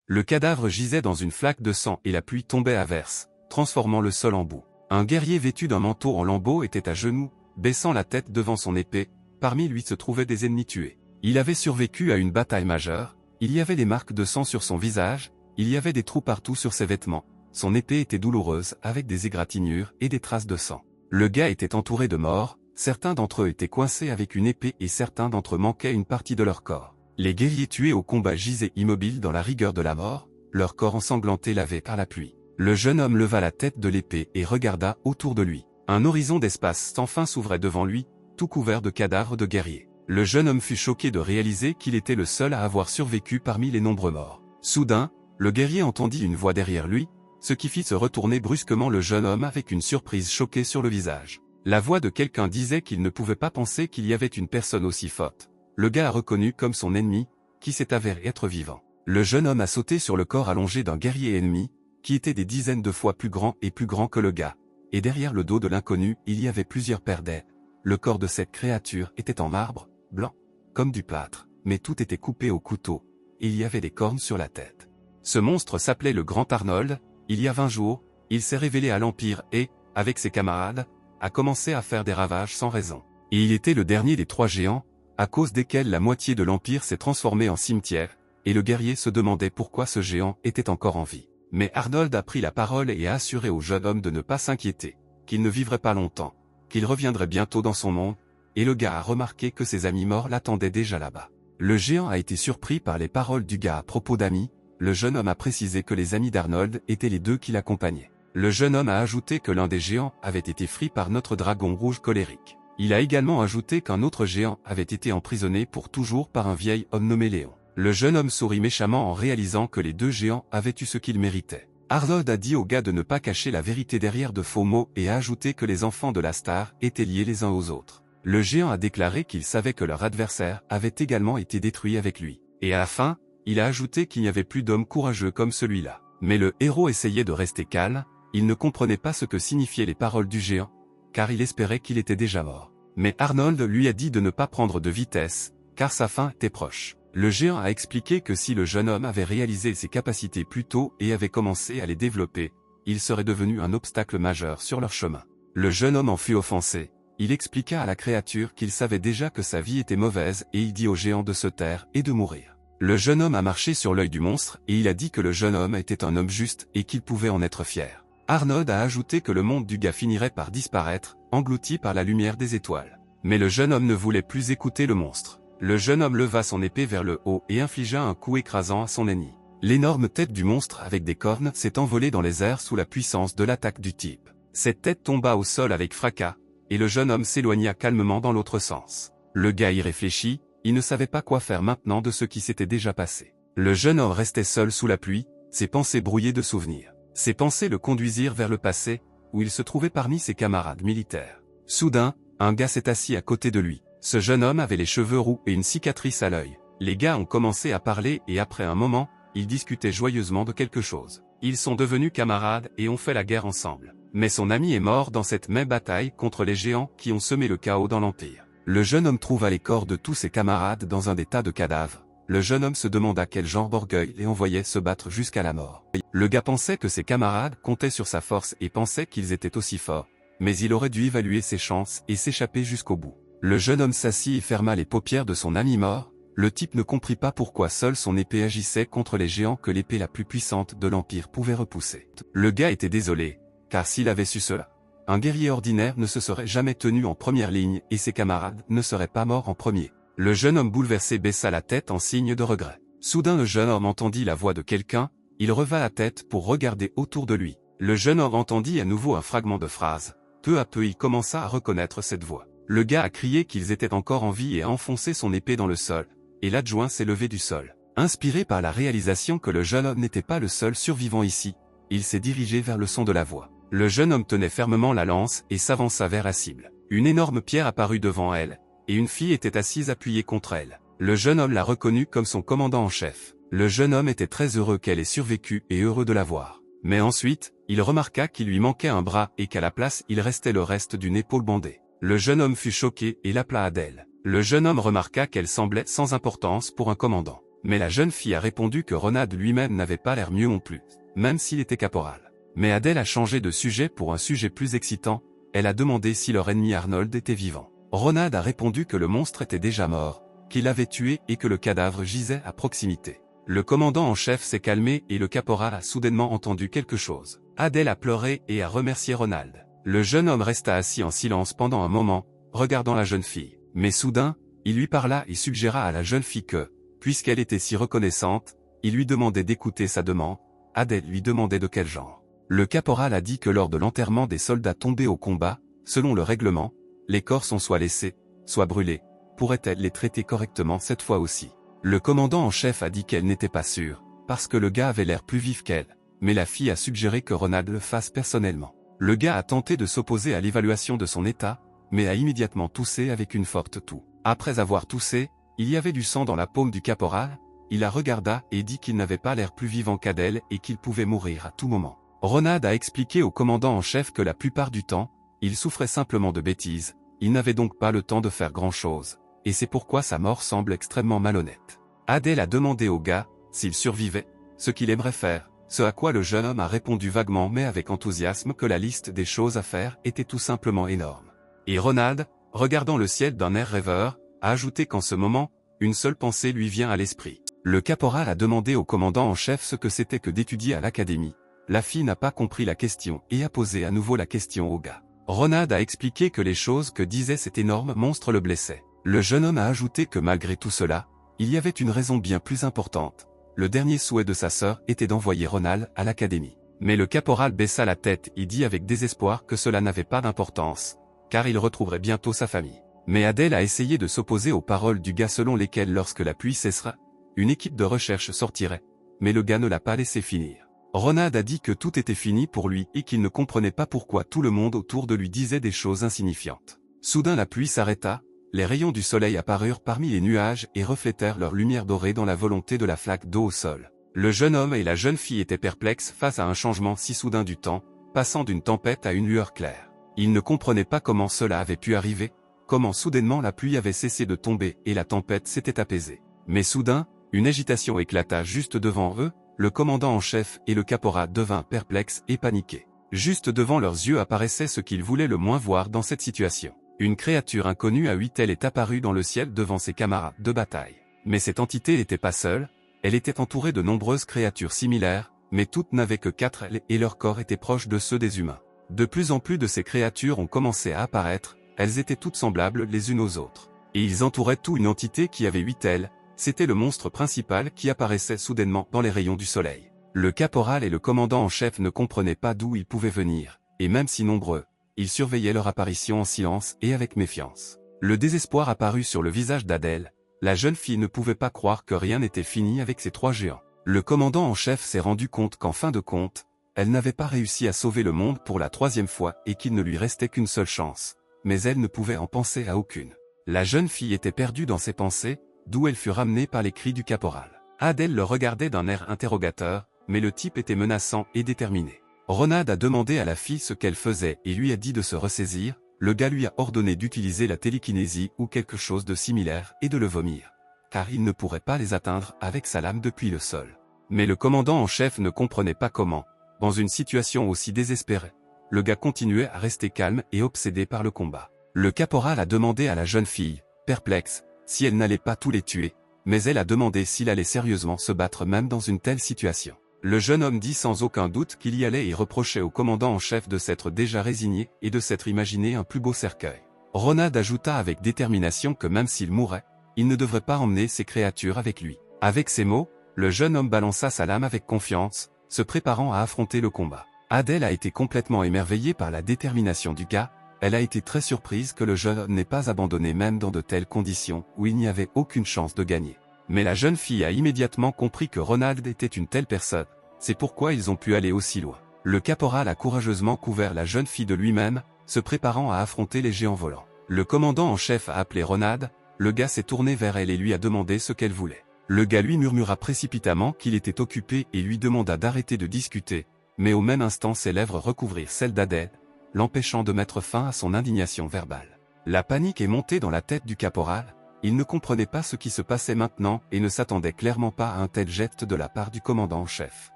Le cadavre gisait dans une flaque de sang et la pluie tombait à verse, transformant le sol en boue. Un guerrier vêtu d'un manteau en lambeaux était à genoux, baissant la tête devant son épée. Parmi lui se trouvaient des ennemis tués. Il avait survécu à une bataille majeure, il y avait des marques de sang sur son visage, il y avait des trous partout sur ses vêtements, son épée était douloureuse avec des égratignures et des traces de sang. Le gars était entouré de morts, certains d'entre eux étaient coincés avec une épée et certains d'entre eux manquaient une partie de leur corps. Les guerriers tués au combat gisaient immobiles dans la rigueur de la mort, leur corps ensanglanté lavé par la pluie. Le jeune homme leva la tête de l'épée et regarda autour de lui. Un horizon d'espace sans fin s'ouvrait devant lui, tout couvert de cadavres de guerriers. Le jeune homme fut choqué de réaliser qu'il était le seul à avoir survécu parmi les nombreux morts. Soudain, le guerrier entendit une voix derrière lui, ce qui fit se retourner brusquement le jeune homme avec une surprise choquée sur le visage. La voix de quelqu'un disait qu'il ne pouvait pas penser qu'il y avait une personne aussi forte. Le gars a reconnu comme son ennemi, qui s'est avéré être vivant. Le jeune homme a sauté sur le corps allongé d'un guerrier ennemi, qui était des dizaines de fois plus grand que le gars. Et derrière le dos de l'inconnu, il y avait plusieurs paires d'ailes. Le corps de cette créature était en marbre, blanc, comme du plâtre, mais tout était coupé au couteau, et il y avait des cornes sur la tête. Ce monstre s'appelait le Grand Arnold. Il y a 20 jours, il s'est révélé à l'Empire et, avec ses camarades, a commencé à faire des ravages sans raison. Et il était le dernier des 3 géants, à cause desquels la moitié de l'Empire s'est transformée en cimetière, et le guerrier se demandait pourquoi ce géant était encore en vie. Mais Arnold a pris la parole et a assuré au jeune homme de ne pas s'inquiéter, qu'il ne vivrait pas longtemps, qu'il reviendrait bientôt dans son monde, et le gars a remarqué que ses amis morts l'attendaient déjà là-bas. Le géant a été surpris par les paroles du gars à propos d'amis. Le jeune homme a précisé que les amis d'Arnold étaient les 2 qui l'accompagnaient. Le jeune homme a ajouté que l'un des géants avait été frit par notre dragon rouge colérique. Il a également ajouté qu'un autre géant avait été emprisonné pour toujours par un vieil homme nommé Léon. Le jeune homme sourit méchamment en réalisant que les 2 géants avaient eu ce qu'ils méritaient. Arnold a dit au gars de ne pas cacher la vérité derrière de faux mots et a ajouté que les enfants de la star étaient liés les uns aux autres. Le géant a déclaré qu'il savait que leur adversaire avait également été détruit avec lui. Et à la fin, il a ajouté qu'il n'y avait plus d'homme courageux comme celui-là. Mais le héros essayait de rester calme, il ne comprenait pas ce que signifiaient les paroles du géant, car il espérait qu'il était déjà mort. Mais Arnold lui a dit de ne pas prendre de vitesse, car sa fin était proche. Le géant a expliqué que si le jeune homme avait réalisé ses capacités plus tôt et avait commencé à les développer, il serait devenu un obstacle majeur sur leur chemin. Le jeune homme en fut offensé, il expliqua à la créature qu'il savait déjà que sa vie était mauvaise et il dit au géant de se taire et de mourir. Le jeune homme a marché sur l'œil du monstre et il a dit que le jeune homme était un homme juste et qu'il pouvait en être fier. Arnold a ajouté que le monde du gars finirait par disparaître, englouti par la lumière des étoiles. Mais le jeune homme ne voulait plus écouter le monstre. Le jeune homme leva son épée vers le haut et infligea un coup écrasant à son ennemi. L'énorme tête du monstre avec des cornes s'est envolée dans les airs sous la puissance de l'attaque du type. Cette tête tomba au sol avec fracas, et le jeune homme s'éloigna calmement dans l'autre sens. Le gars y réfléchit, il ne savait pas quoi faire maintenant de ce qui s'était déjà passé. Le jeune homme restait seul sous la pluie, ses pensées brouillées de souvenirs. Ses pensées le conduisirent vers le passé, où il se trouvait parmi ses camarades militaires. Soudain, un gars s'est assis à côté de lui. Ce jeune homme avait les cheveux roux et une cicatrice à l'œil. Les gars ont commencé à parler et après un moment, ils discutaient joyeusement de quelque chose. Ils sont devenus camarades et ont fait la guerre ensemble. Mais son ami est mort dans cette même bataille contre les géants qui ont semé le chaos dans l'Empire. Le jeune homme trouva les corps de tous ses camarades dans un des tas de cadavres. Le jeune homme se demanda quel genre d'orgueil les envoyait se battre jusqu'à la mort. Le gars pensait que ses camarades comptaient sur sa force et pensait qu'ils étaient aussi forts. Mais il aurait dû évaluer ses chances et s'échapper jusqu'au bout. Le jeune homme s'assit et ferma les paupières de son ami mort. Le type ne comprit pas pourquoi seule son épée agissait contre les géants que l'épée la plus puissante de l'Empire pouvait repousser. Le gars était désolé, car s'il avait su cela, un guerrier ordinaire ne se serait jamais tenu en première ligne et ses camarades ne seraient pas morts en premier. Le jeune homme bouleversé baissa la tête en signe de regret. Soudain le jeune homme entendit la voix de quelqu'un, il reva la tête pour regarder autour de lui. Le jeune homme entendit à nouveau un fragment de phrase. Peu à peu il commença à reconnaître cette voix. Le gars a crié qu'ils étaient encore en vie et a enfoncé son épée dans le sol, et l'adjoint s'est levé du sol. Inspiré par la réalisation que le jeune homme n'était pas le seul survivant ici, il s'est dirigé vers le son de la voix. Le jeune homme tenait fermement la lance et s'avança vers la cible. Une énorme pierre apparut devant elle, et une fille était assise appuyée contre elle. Le jeune homme l'a reconnue comme son commandant en chef. Le jeune homme était très heureux qu'elle ait survécu et heureux de la voir. Mais ensuite, il remarqua qu'il lui manquait un bras et qu'à la place il restait le reste d'une épaule bandée. Le jeune homme fut choqué et l'appela Adèle. Le jeune homme remarqua qu'elle semblait sans importance pour un commandant. Mais la jeune fille a répondu que Ronald lui-même n'avait pas l'air mieux non plus, même s'il était caporal. Mais Adèle a changé de sujet pour un sujet plus excitant, elle a demandé si leur ennemi Arnold était vivant. Ronald a répondu que le monstre était déjà mort, qu'il l'avait tué et que le cadavre gisait à proximité. Le commandant en chef s'est calmé et le caporal a soudainement entendu quelque chose. Adèle a pleuré et a remercié Ronald. Le jeune homme resta assis en silence pendant un moment, regardant la jeune fille. Mais soudain, il lui parla et suggéra à la jeune fille que, puisqu'elle était si reconnaissante, il lui demandait d'écouter sa demande. Adèle lui demandait de quel genre. Le caporal a dit que lors de l'enterrement des soldats tombés au combat, selon le règlement, les corps sont soit laissés, soit brûlés. Pourrait-elle les traiter correctement cette fois aussi? Le commandant en chef a dit qu'elle n'était pas sûre, parce que le gars avait l'air plus vif qu'elle, mais la fille a suggéré que Ronald le fasse personnellement. Le gars a tenté de s'opposer à l'évaluation de son état, mais a immédiatement toussé avec une forte toux. Après avoir toussé, il y avait du sang dans la paume du caporal, il la regarda et dit qu'il n'avait pas l'air plus vivant qu'Adèle et qu'il pouvait mourir à tout moment. Ronald a expliqué au commandant en chef que la plupart du temps, il souffrait simplement de bêtises, il n'avait donc pas le temps de faire grand-chose, et c'est pourquoi sa mort semble extrêmement malhonnête. Adèle a demandé au gars, s'il survivait, ce qu'il aimerait faire, ce à quoi le jeune homme a répondu vaguement mais avec enthousiasme que la liste des choses à faire était tout simplement énorme. Et Ronald, regardant le ciel d'un air rêveur, a ajouté qu'en ce moment, une seule pensée lui vient à l'esprit. Le caporal a demandé au commandant en chef ce que c'était que d'étudier à l'académie. La fille n'a pas compris la question et a posé à nouveau la question au gars. Ronald a expliqué que les choses que disait cet énorme monstre le blessaient. Le jeune homme a ajouté que malgré tout cela, il y avait une raison bien plus importante. Le dernier souhait de sa sœur était d'envoyer Ronald à l'académie. Mais le caporal baissa la tête et dit avec désespoir que cela n'avait pas d'importance, car il retrouverait bientôt sa famille. Mais Adèle a essayé de s'opposer aux paroles du gars selon lesquelles lorsque la pluie cessera, une équipe de recherche sortirait. Mais le gars ne l'a pas laissé finir. Ronald a dit que tout était fini pour lui et qu'il ne comprenait pas pourquoi tout le monde autour de lui disait des choses insignifiantes. Soudain la pluie s'arrêta, les rayons du soleil apparurent parmi les nuages et reflétèrent leur lumière dorée dans la volonté de la flaque d'eau au sol. Le jeune homme et la jeune fille étaient perplexes face à un changement si soudain du temps, passant d'une tempête à une lueur claire. Ils ne comprenaient pas comment cela avait pu arriver, comment soudainement la pluie avait cessé de tomber et la tempête s'était apaisée. Mais soudain, une agitation éclata juste devant eux, le commandant en chef et le caporal devinrent perplexes et paniqués. Juste devant leurs yeux apparaissait ce qu'ils voulaient le moins voir dans cette situation. Une créature inconnue à 8 ailes est apparue dans le ciel devant ses camarades de bataille. Mais cette entité n'était pas seule, elle était entourée de nombreuses créatures similaires, mais toutes n'avaient que 4 ailes et leur corps était proche de ceux des humains. De plus en plus de ces créatures ont commencé à apparaître, elles étaient toutes semblables les unes aux autres. Et ils entouraient tout une entité qui avait 8 ailes, c'était le monstre principal qui apparaissait soudainement dans les rayons du soleil. Le caporal et le commandant en chef ne comprenaient pas d'où ils pouvaient venir, et même si nombreux, ils surveillaient leur apparition en silence et avec méfiance. Le désespoir apparut sur le visage d'Adèle, la jeune fille ne pouvait pas croire que rien n'était fini avec ces 3 géants. Le commandant en chef s'est rendu compte qu'en fin de compte, elle n'avait pas réussi à sauver le monde pour la 3e fois et qu'il ne lui restait qu'une seule chance, mais elle ne pouvait en penser à aucune. La jeune fille était perdue dans ses pensées, d'où elle fut ramenée par les cris du caporal. Adèle le regardait d'un air interrogateur, mais le type était menaçant et déterminé. Ronald a demandé à la fille ce qu'elle faisait et lui a dit de se ressaisir, le gars lui a ordonné d'utiliser la télékinésie ou quelque chose de similaire et de le vomir, car il ne pourrait pas les atteindre avec sa lame depuis le sol. Mais le commandant en chef ne comprenait pas comment, dans une situation aussi désespérée, le gars continuait à rester calme et obsédé par le combat. Le caporal a demandé à la jeune fille, perplexe, si elle n'allait pas tous les tuer, mais elle a demandé s'il allait sérieusement se battre même dans une telle situation. Le jeune homme dit sans aucun doute qu'il y allait et reprochait au commandant en chef de s'être déjà résigné et de s'être imaginé un plus beau cercueil. Ronald ajouta avec détermination que même s'il mourait, il ne devrait pas emmener ces créatures avec lui. Avec ces mots, le jeune homme balança sa lame avec confiance, se préparant à affronter le combat. Adèle a été complètement émerveillée par la détermination du gars, elle a été très surprise que le jeune homme n'ait pas abandonné même dans de telles conditions où il n'y avait aucune chance de gagner. Mais la jeune fille a immédiatement compris que Ronald était une telle personne, c'est pourquoi ils ont pu aller aussi loin. Le caporal a courageusement couvert la jeune fille de lui-même, se préparant à affronter les géants volants. Le commandant en chef a appelé Ronald, le gars s'est tourné vers elle et lui a demandé ce qu'elle voulait. Le gars lui murmura précipitamment qu'il était occupé et lui demanda d'arrêter de discuter, mais au même instant ses lèvres recouvrirent celles d'Adèle, l'empêchant de mettre fin à son indignation verbale. La panique est montée dans la tête du caporal, Il ne comprenait pas ce qui se passait maintenant et ne s'attendait clairement pas à un tel geste de la part du commandant en chef.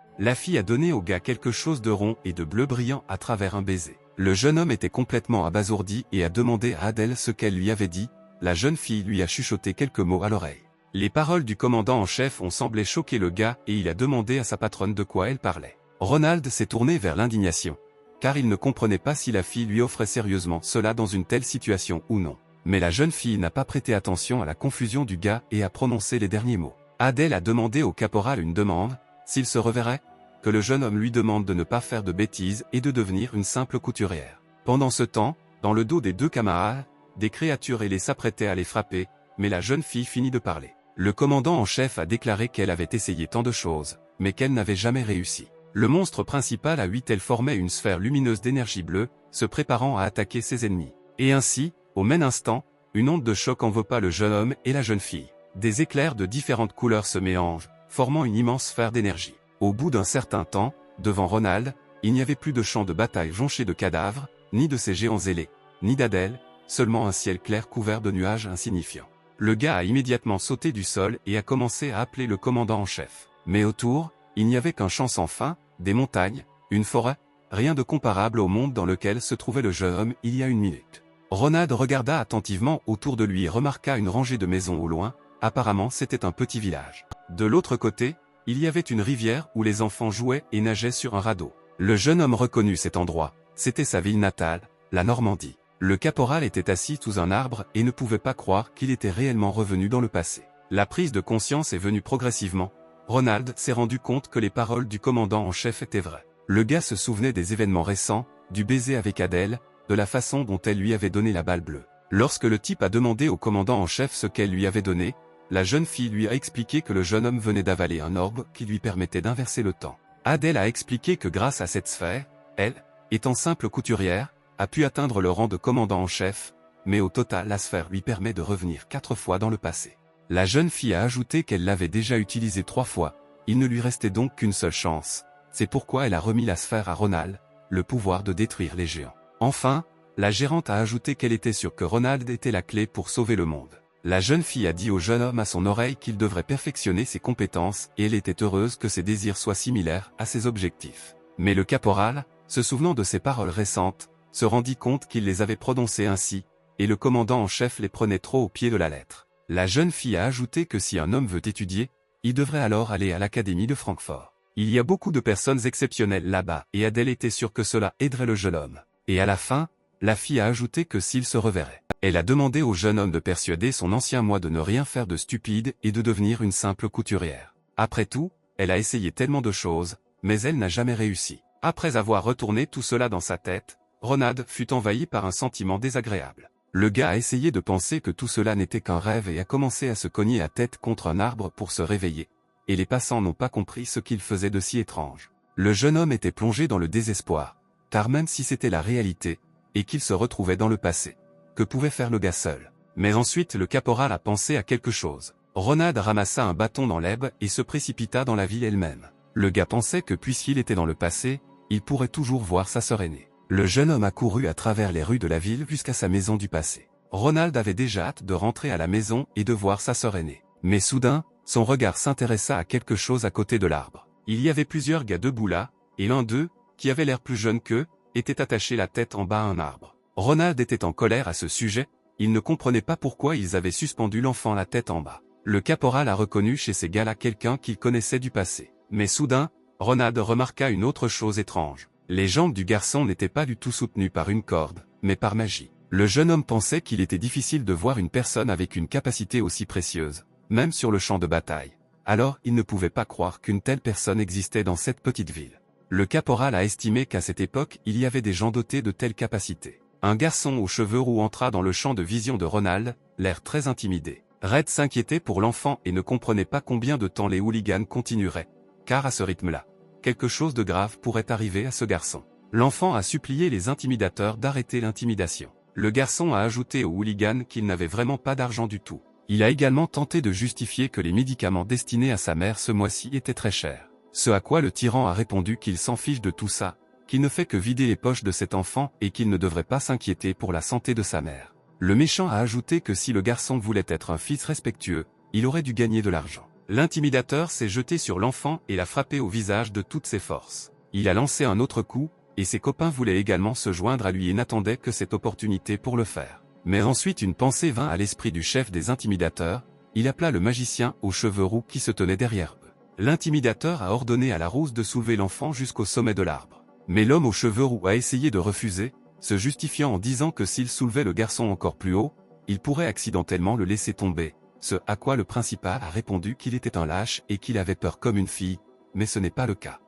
La fille a donné au gars quelque chose de rond et de bleu brillant à travers un baiser. Le jeune homme était complètement abasourdi et a demandé à Adèle ce qu'elle lui avait dit. La jeune fille lui a chuchoté quelques mots à l'oreille. Les paroles du commandant en chef ont semblé choquer le gars et il a demandé à sa patronne de quoi elle parlait. Ronald s'est tourné vers l'indignation, car il ne comprenait pas si la fille lui offrait sérieusement cela dans une telle situation ou non. Mais la jeune fille n'a pas prêté attention à la confusion du gars et a prononcé les derniers mots. Adèle a demandé au caporal une demande, s'il se reverrait, que le jeune homme lui demande de ne pas faire de bêtises et de devenir une simple couturière. Pendant ce temps, dans le dos des deux camarades, des créatures ailées s'apprêtaient à les frapper, mais la jeune fille finit de parler. Le commandant en chef a déclaré qu'elle avait essayé tant de choses, mais qu'elle n'avait jamais réussi. Le monstre principal à 8 ailes formait une sphère lumineuse d'énergie bleue, se préparant à attaquer ses ennemis. Et ainsi, au même instant, une onde de choc enveloppa le jeune homme et la jeune fille. Des éclairs de différentes couleurs se mélangent, formant une immense sphère d'énergie. Au bout d'un certain temps, devant Ronald, il n'y avait plus de champ de bataille jonché de cadavres, ni de ces géants ailés, ni d'Adèle, seulement un ciel clair couvert de nuages insignifiants. Le gars a immédiatement sauté du sol et a commencé à appeler le commandant en chef. Mais autour, il n'y avait qu'un champ sans fin, des montagnes, une forêt, rien de comparable au monde dans lequel se trouvait le jeune homme il y a une minute. Ronald regarda attentivement autour de lui et remarqua une rangée de maisons au loin, apparemment c'était un petit village. De l'autre côté, il y avait une rivière où les enfants jouaient et nageaient sur un radeau. Le jeune homme reconnut cet endroit, c'était sa ville natale, la Normandie. Le caporal était assis sous un arbre et ne pouvait pas croire qu'il était réellement revenu dans le passé. La prise de conscience est venue progressivement. Ronald s'est rendu compte que les paroles du commandant en chef étaient vraies. Le gars se souvenait des événements récents, du baiser avec Adèle, de la façon dont elle lui avait donné la balle bleue. Lorsque le type a demandé au commandant en chef ce qu'elle lui avait donné, la jeune fille lui a expliqué que le jeune homme venait d'avaler un orbe qui lui permettait d'inverser le temps. Adèle a expliqué que grâce à cette sphère, elle, étant simple couturière, a pu atteindre le rang de commandant en chef, mais au total la sphère lui permet de revenir 4 fois dans le passé. La jeune fille a ajouté qu'elle l'avait déjà utilisée 3 fois, il ne lui restait donc qu'une seule chance, c'est pourquoi elle a remis la sphère à Ronald, le pouvoir de détruire les géants. Enfin, la gérante a ajouté qu'elle était sûre que Ronald était la clé pour sauver le monde. La jeune fille a dit au jeune homme à son oreille qu'il devrait perfectionner ses compétences et elle était heureuse que ses désirs soient similaires à ses objectifs. Mais le caporal, se souvenant de ses paroles récentes, se rendit compte qu'il les avait prononcées ainsi, et le commandant en chef les prenait trop au pied de la lettre. La jeune fille a ajouté que si un homme veut étudier, il devrait alors aller à l'Académie de Francfort. Il y a beaucoup de personnes exceptionnelles là-bas et Adèle était sûre que cela aiderait le jeune homme. Et à la fin, la fille a ajouté que s'il se reverrait, elle a demandé au jeune homme de persuader son ancien moi de ne rien faire de stupide et de devenir une simple couturière. Après tout, elle a essayé tellement de choses, mais elle n'a jamais réussi. Après avoir retourné tout cela dans sa tête, Ronald fut envahi par un sentiment désagréable. Le gars a essayé de penser que tout cela n'était qu'un rêve et a commencé à se cogner la tête contre un arbre pour se réveiller. Et les passants n'ont pas compris ce qu'il faisait de si étrange. Le jeune homme était plongé dans le désespoir, car même si c'était la réalité, et qu'il se retrouvait dans le passé, que pouvait faire le gars seul? Mais ensuite le caporal a pensé à quelque chose. Ronald ramassa un bâton dans l'herbe et se précipita dans la ville elle-même. Le gars pensait que puisqu'il était dans le passé, il pourrait toujours voir sa sœur aînée. Le jeune homme a couru à travers les rues de la ville jusqu'à sa maison du passé. Ronald avait déjà hâte de rentrer à la maison et de voir sa sœur aînée. Mais soudain, son regard s'intéressa à quelque chose à côté de l'arbre. Il y avait plusieurs gars debout là, et l'un d'eux, qui avait l'air plus jeune qu'eux, était attaché la tête en bas à un arbre. Ronald était en colère à ce sujet, il ne comprenait pas pourquoi ils avaient suspendu l'enfant la tête en bas. Le caporal a reconnu chez ces gars-là quelqu'un qu'il connaissait du passé. Mais soudain, Ronald remarqua une autre chose étrange. Les jambes du garçon n'étaient pas du tout soutenues par une corde, mais par magie. Le jeune homme pensait qu'il était difficile de voir une personne avec une capacité aussi précieuse, même sur le champ de bataille. Alors il ne pouvait pas croire qu'une telle personne existait dans cette petite ville. Le caporal a estimé qu'à cette époque il y avait des gens dotés de telles capacités. Un garçon aux cheveux roux entra dans le champ de vision de Ronald, l'air très intimidé. Red s'inquiétait pour l'enfant et ne comprenait pas combien de temps les hooligans continueraient, car à ce rythme-là, quelque chose de grave pourrait arriver à ce garçon. L'enfant a supplié les intimidateurs d'arrêter l'intimidation. Le garçon a ajouté aux hooligans qu'il n'avait vraiment pas d'argent du tout. Il a également tenté de justifier que les médicaments destinés à sa mère ce mois-ci étaient très chers. Ce à quoi le tyran a répondu qu'il s'en fiche de tout ça, qu'il ne fait que vider les poches de cet enfant et qu'il ne devrait pas s'inquiéter pour la santé de sa mère. Le méchant a ajouté que si le garçon voulait être un fils respectueux, il aurait dû gagner de l'argent. L'intimidateur s'est jeté sur l'enfant et l'a frappé au visage de toutes ses forces. Il a lancé un autre coup, et ses copains voulaient également se joindre à lui et n'attendaient que cette opportunité pour le faire. Mais ensuite une pensée vint à l'esprit du chef des intimidateurs, il appela le magicien aux cheveux roux qui se tenait derrière eux. L'intimidateur a ordonné à la rousse de soulever l'enfant jusqu'au sommet de l'arbre. Mais l'homme aux cheveux roux a essayé de refuser, se justifiant en disant que s'il soulevait le garçon encore plus haut, il pourrait accidentellement le laisser tomber, ce à quoi le principal a répondu qu'il était un lâche et qu'il avait peur comme une fille, mais ce n'est pas le cas.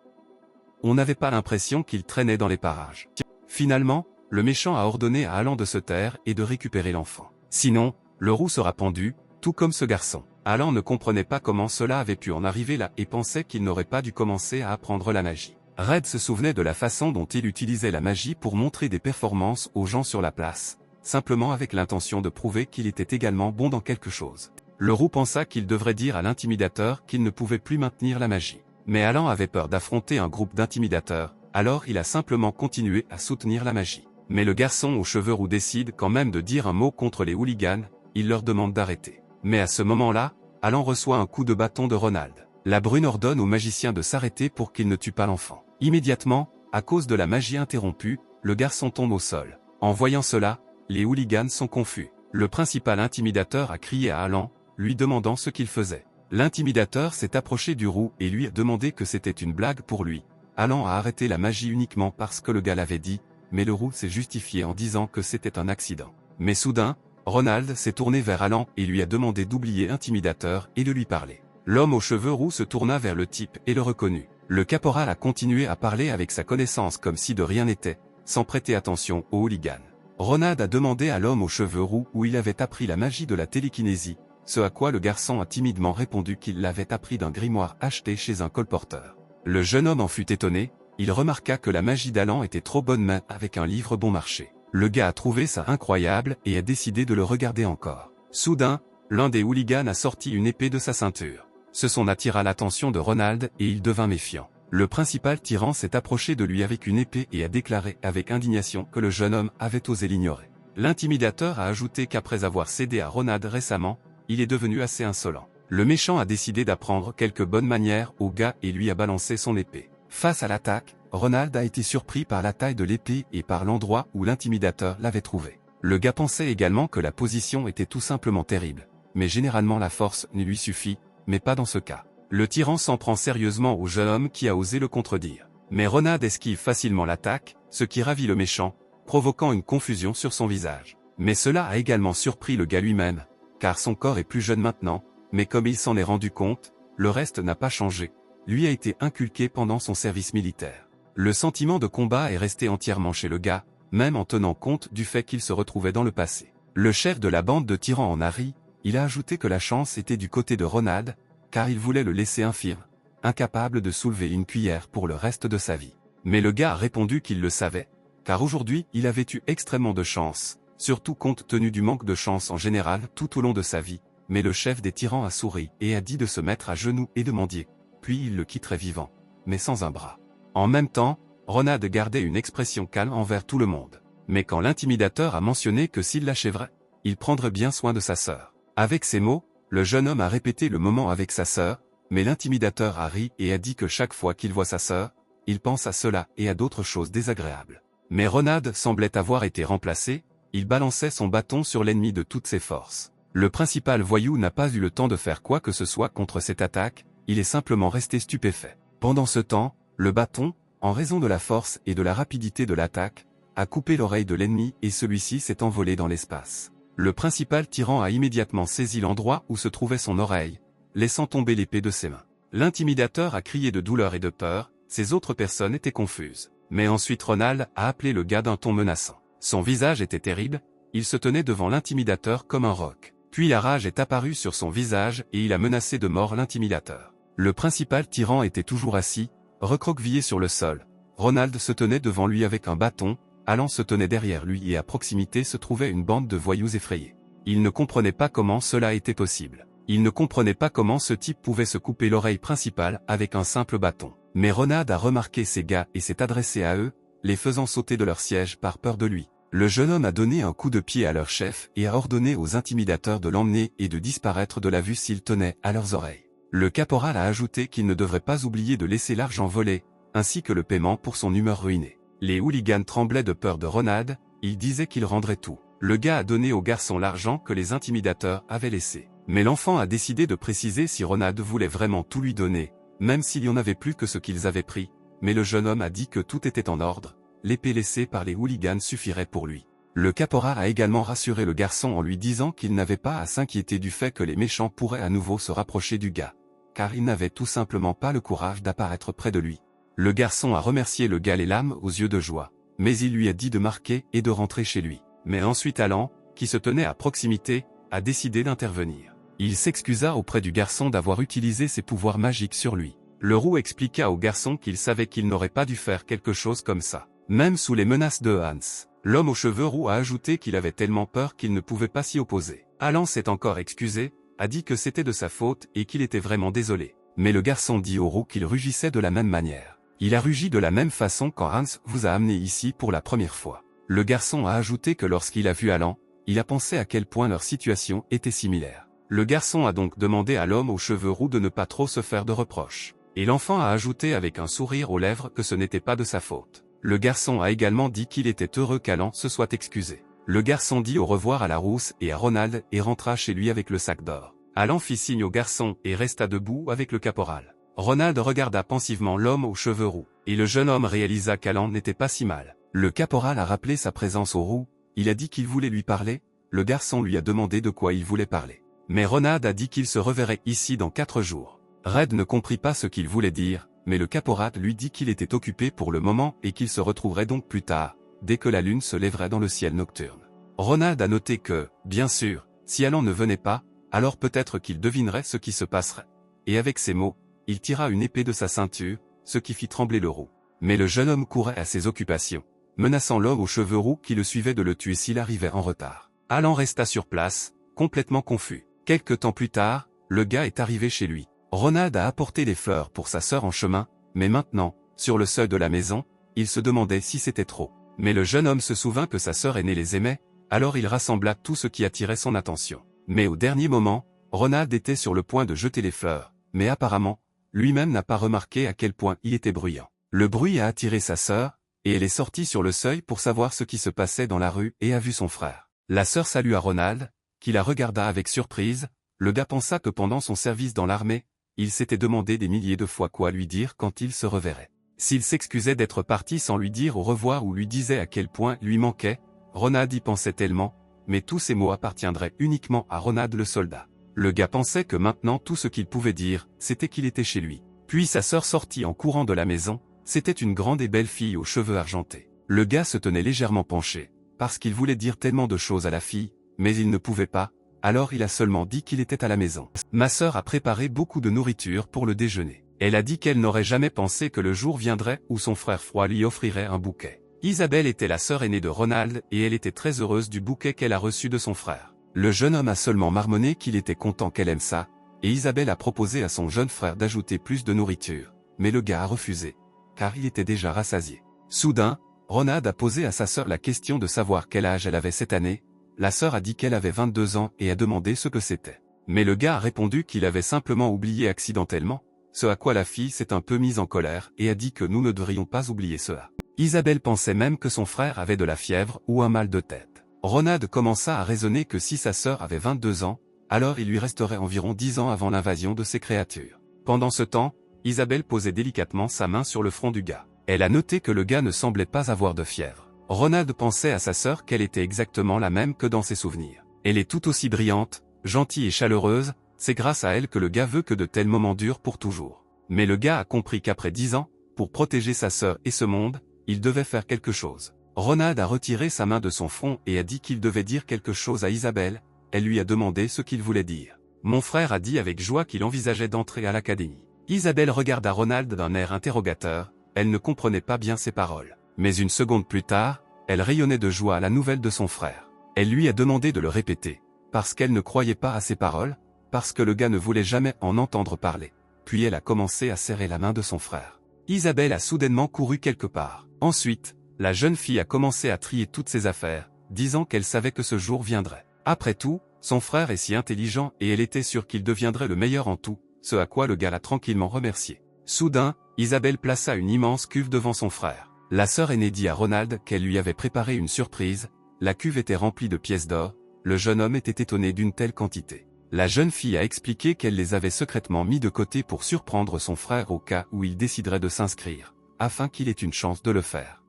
On n'avait pas l'impression qu'il traînait dans les parages. Finalement, le méchant a ordonné à Alan de se taire et de récupérer l'enfant. Sinon, le roux sera pendu, tout comme ce garçon. Alan ne comprenait pas comment cela avait pu en arriver là et pensait qu'il n'aurait pas dû commencer à apprendre la magie. Red se souvenait de la façon dont il utilisait la magie pour montrer des performances aux gens sur la place, simplement avec l'intention de prouver qu'il était également bon dans quelque chose. Le roux pensa qu'il devrait dire à l'intimidateur qu'il ne pouvait plus maintenir la magie. Mais Alan avait peur d'affronter un groupe d'intimidateurs, alors il a simplement continué à soutenir la magie. Mais le garçon aux cheveux roux décide quand même de dire un mot contre les hooligans, il leur demande d'arrêter. Mais à ce moment-là, Alan reçoit un coup de bâton de Ronald. La brune ordonne au magicien de s'arrêter pour qu'il ne tue pas l'enfant. Immédiatement, à cause de la magie interrompue, le garçon tombe au sol. En voyant cela, les hooligans sont confus. Le principal intimidateur a crié à Alan, lui demandant ce qu'il faisait. L'intimidateur s'est approché du roux et lui a demandé que c'était une blague pour lui. Alan a arrêté la magie uniquement parce que le gars l'avait dit, mais le roux s'est justifié en disant que c'était un accident. Mais soudain, Ronald s'est tourné vers Alan et lui a demandé d'oublier l'intimidateur et de lui parler. L'homme aux cheveux roux se tourna vers le type et le reconnut. Le caporal a continué à parler avec sa connaissance comme si de rien n'était, sans prêter attention aux hooligans. Ronald a demandé à l'homme aux cheveux roux où il avait appris la magie de la télékinésie, ce à quoi le garçon a timidement répondu qu'il l'avait appris d'un grimoire acheté chez un colporteur. Le jeune homme en fut étonné, il remarqua que la magie d'Alan était trop bonne main avec un livre bon marché. Le gars a trouvé ça incroyable et a décidé de le regarder encore. Soudain, l'un des hooligans a sorti une épée de sa ceinture. Ce son attira l'attention de Ronald et il devint méfiant. Le principal tyran s'est approché de lui avec une épée et a déclaré avec indignation que le jeune homme avait osé l'ignorer. L'intimidateur a ajouté qu'après avoir cédé à Ronald récemment, il est devenu assez insolent. Le méchant a décidé d'apprendre quelques bonnes manières au gars et lui a balancé son épée. Face à l'attaque, Ronald a été surpris par la taille de l'épée et par l'endroit où l'intimidateur l'avait trouvé. Le gars pensait également que la position était tout simplement terrible. Mais généralement la force ne lui suffit, mais pas dans ce cas. Le tyran s'en prend sérieusement au jeune homme qui a osé le contredire. Mais Ronald esquive facilement l'attaque, ce qui ravit le méchant, provoquant une confusion sur son visage. Mais cela a également surpris le gars lui-même, car son corps est plus jeune maintenant, mais comme il s'en est rendu compte, le reste n'a pas changé. Lui a été inculqué pendant son service militaire. Le sentiment de combat est resté entièrement chez le gars, même en tenant compte du fait qu'il se retrouvait dans le passé. Le chef de la bande de tyrans en a ri, il a ajouté que la chance était du côté de Ronald, car il voulait le laisser infirme, incapable de soulever une cuillère pour le reste de sa vie. Mais le gars a répondu qu'il le savait, car aujourd'hui il avait eu extrêmement de chance, surtout compte tenu du manque de chance en général tout au long de sa vie, mais le chef des tyrans a souri et a dit de se mettre à genoux et de mendier, puis il le quitterait vivant, mais sans un bras. En même temps, Ronald gardait une expression calme envers tout le monde. Mais quand l'intimidateur a mentionné que s'il l'achèverait, il prendrait bien soin de sa sœur. Avec ces mots, le jeune homme a répété le moment avec sa sœur, mais l'intimidateur a ri et a dit que chaque fois qu'il voit sa sœur, il pense à cela et à d'autres choses désagréables. Mais Ronald semblait avoir été remplacé, il balançait son bâton sur l'ennemi de toutes ses forces. Le principal voyou n'a pas eu le temps de faire quoi que ce soit contre cette attaque, il est simplement resté stupéfait. Pendant ce temps, le bâton, en raison de la force et de la rapidité de l'attaque, a coupé l'oreille de l'ennemi et celui-ci s'est envolé dans l'espace. Le principal tyran a immédiatement saisi l'endroit où se trouvait son oreille, laissant tomber l'épée de ses mains. L'intimidateur a crié de douleur et de peur, ces autres personnes étaient confuses. Mais ensuite Ronald a appelé le gars d'un ton menaçant. Son visage était terrible, il se tenait devant l'intimidateur comme un roc. Puis la rage est apparue sur son visage et il a menacé de mort l'intimidateur. Le principal tyran était toujours assis, recroquevillé sur le sol. Ronald se tenait devant lui avec un bâton, Alan se tenait derrière lui et à proximité se trouvait une bande de voyous effrayés. Il ne comprenait pas comment cela était possible. Il ne comprenait pas comment ce type pouvait se couper l'oreille principale avec un simple bâton. Mais Ronald a remarqué ces gars et s'est adressé à eux, les faisant sauter de leur siège par peur de lui. Le jeune homme a donné un coup de pied à leur chef et a ordonné aux intimidateurs de l'emmener et de disparaître de la vue s'ils tenaient à leurs oreilles. Le caporal a ajouté qu'il ne devrait pas oublier de laisser l'argent volé, ainsi que le paiement pour son humeur ruinée. Les hooligans tremblaient de peur de Ronald, ils disaient qu'il rendrait tout. Le gars a donné au garçon l'argent que les intimidateurs avaient laissé. Mais l'enfant a décidé de préciser si Ronald voulait vraiment tout lui donner, même s'il y en avait plus que ce qu'ils avaient pris. Mais le jeune homme a dit que tout était en ordre, l'épée laissée par les hooligans suffirait pour lui. Le caporal a également rassuré le garçon en lui disant qu'il n'avait pas à s'inquiéter du fait que les méchants pourraient à nouveau se rapprocher du gars, car il n'avait tout simplement pas le courage d'apparaître près de lui. Le garçon a remercié le gars les larmes aux yeux de joie, mais il lui a dit de marquer et de rentrer chez lui. Mais ensuite Alan, qui se tenait à proximité, a décidé d'intervenir. Il s'excusa auprès du garçon d'avoir utilisé ses pouvoirs magiques sur lui. Le roux expliqua au garçon qu'il savait qu'il n'aurait pas dû faire quelque chose comme ça, même sous les menaces de Hans. L'homme aux cheveux roux a ajouté qu'il avait tellement peur qu'il ne pouvait pas s'y opposer. Alan s'est encore excusé, a dit que c'était de sa faute et qu'il était vraiment désolé. Mais le garçon dit au roux qu'il rugissait de la même manière. Il a rugi de la même façon quand Hans vous a amené ici pour la première fois. Le garçon a ajouté que lorsqu'il a vu Alan, il a pensé à quel point leur situation était similaire. Le garçon a donc demandé à l'homme aux cheveux roux de ne pas trop se faire de reproches. Et l'enfant a ajouté avec un sourire aux lèvres que ce n'était pas de sa faute. Le garçon a également dit qu'il était heureux qu'Alan se soit excusé. Le garçon dit au revoir à la rousse et à Ronald et rentra chez lui avec le sac d'or. Alan fit signe au garçon et resta debout avec le caporal. Ronald regarda pensivement l'homme aux cheveux roux, et le jeune homme réalisa qu'Alan n'était pas si mal. Le caporal a rappelé sa présence au roux, il a dit qu'il voulait lui parler, le garçon lui a demandé de quoi il voulait parler. Mais Ronald a dit qu'il se reverrait ici dans 4 jours. Red ne comprit pas ce qu'il voulait dire, mais le caporal lui dit qu'il était occupé pour le moment et qu'il se retrouverait donc plus tard, dès que la lune se lèverait dans le ciel nocturne. Ronald a noté que, bien sûr, si Alan ne venait pas, alors peut-être qu'il devinerait ce qui se passerait. Et avec ces mots, il tira une épée de sa ceinture, ce qui fit trembler le roux. Mais le jeune homme courait à ses occupations, menaçant l'homme aux cheveux roux qui le suivait de le tuer s'il arrivait en retard. Alan resta sur place, complètement confus. Quelque temps plus tard, le gars est arrivé chez lui. Ronald a apporté les fleurs pour sa sœur en chemin, mais maintenant, sur le seuil de la maison, il se demandait si c'était trop. Mais le jeune homme se souvint que sa sœur aînée les aimait, alors il rassembla tout ce qui attirait son attention. Mais au dernier moment, Ronald était sur le point de jeter les fleurs, mais apparemment, lui-même n'a pas remarqué à quel point il était bruyant. Le bruit a attiré sa sœur, et elle est sortie sur le seuil pour savoir ce qui se passait dans la rue et a vu son frère. La sœur salua Ronald, qui la regarda avec surprise. Le gars pensa que pendant son service dans l'armée, il s'était demandé des milliers de fois quoi lui dire quand il se reverrait. S'il s'excusait d'être parti sans lui dire au revoir ou lui disait à quel point lui manquait, Ronald y pensait tellement, mais tous ces mots appartiendraient uniquement à Ronald le soldat. Le gars pensait que maintenant tout ce qu'il pouvait dire, c'était qu'il était chez lui. Puis sa sœur sortit en courant de la maison, c'était une grande et belle fille aux cheveux argentés. Le gars se tenait légèrement penché, parce qu'il voulait dire tellement de choses à la fille, mais il ne pouvait pas, alors il a seulement dit qu'il était à la maison. Ma sœur a préparé beaucoup de nourriture pour le déjeuner. Elle a dit qu'elle n'aurait jamais pensé que le jour viendrait où son frère froid lui offrirait un bouquet. Isabelle était la sœur aînée de Ronald et elle était très heureuse du bouquet qu'elle a reçu de son frère. Le jeune homme a seulement marmonné qu'il était content qu'elle aime ça, et Isabelle a proposé à son jeune frère d'ajouter plus de nourriture, mais le gars a refusé, car il était déjà rassasié. Soudain, Ronald a posé à sa sœur la question de savoir quel âge elle avait cette année. La sœur a dit qu'elle avait 22 ans et a demandé ce que c'était. Mais le gars a répondu qu'il avait simplement oublié accidentellement, ce à quoi la fille s'est un peu mise en colère et a dit que nous ne devrions pas oublier cela. Isabelle pensait même que son frère avait de la fièvre ou un mal de tête. Ronald commença à raisonner que si sa sœur avait 22 ans, alors il lui resterait environ 10 ans avant l'invasion de ces créatures. Pendant ce temps, Isabelle posait délicatement sa main sur le front du gars. Elle a noté que le gars ne semblait pas avoir de fièvre. Ronald pensait à sa sœur qu'elle était exactement la même que dans ses souvenirs. Elle est tout aussi brillante, gentille et chaleureuse, c'est grâce à elle que le gars veut que de tels moments durent pour toujours. Mais le gars a compris qu'après 10 ans, pour protéger sa sœur et ce monde, il devait faire quelque chose. Ronald a retiré sa main de son front et a dit qu'il devait dire quelque chose à Isabelle. Elle lui a demandé ce qu'il voulait dire. Mon frère a dit avec joie qu'il envisageait d'entrer à l'académie. Isabelle regarda Ronald d'un air interrogateur, elle ne comprenait pas bien ses paroles. Mais une seconde plus tard, elle rayonnait de joie à la nouvelle de son frère. Elle lui a demandé de le répéter, parce qu'elle ne croyait pas à ses paroles, parce que le gars ne voulait jamais en entendre parler. Puis elle a commencé à serrer la main de son frère. Isabelle a soudainement couru quelque part. Ensuite, La jeune fille a commencé à trier toutes ses affaires, disant qu'elle savait que ce jour viendrait. Après tout, son frère est si intelligent et elle était sûre qu'il deviendrait le meilleur en tout, ce à quoi le gars l'a tranquillement remercié. Soudain, Isabelle plaça une immense cuve devant son frère. La sœur aînée dit à Ronald qu'elle lui avait préparé une surprise, la cuve était remplie de pièces d'or, le jeune homme était étonné d'une telle quantité. La jeune fille a expliqué qu'elle les avait secrètement mis de côté pour surprendre son frère au cas où il déciderait de s'inscrire, afin qu'il ait une chance de le faire.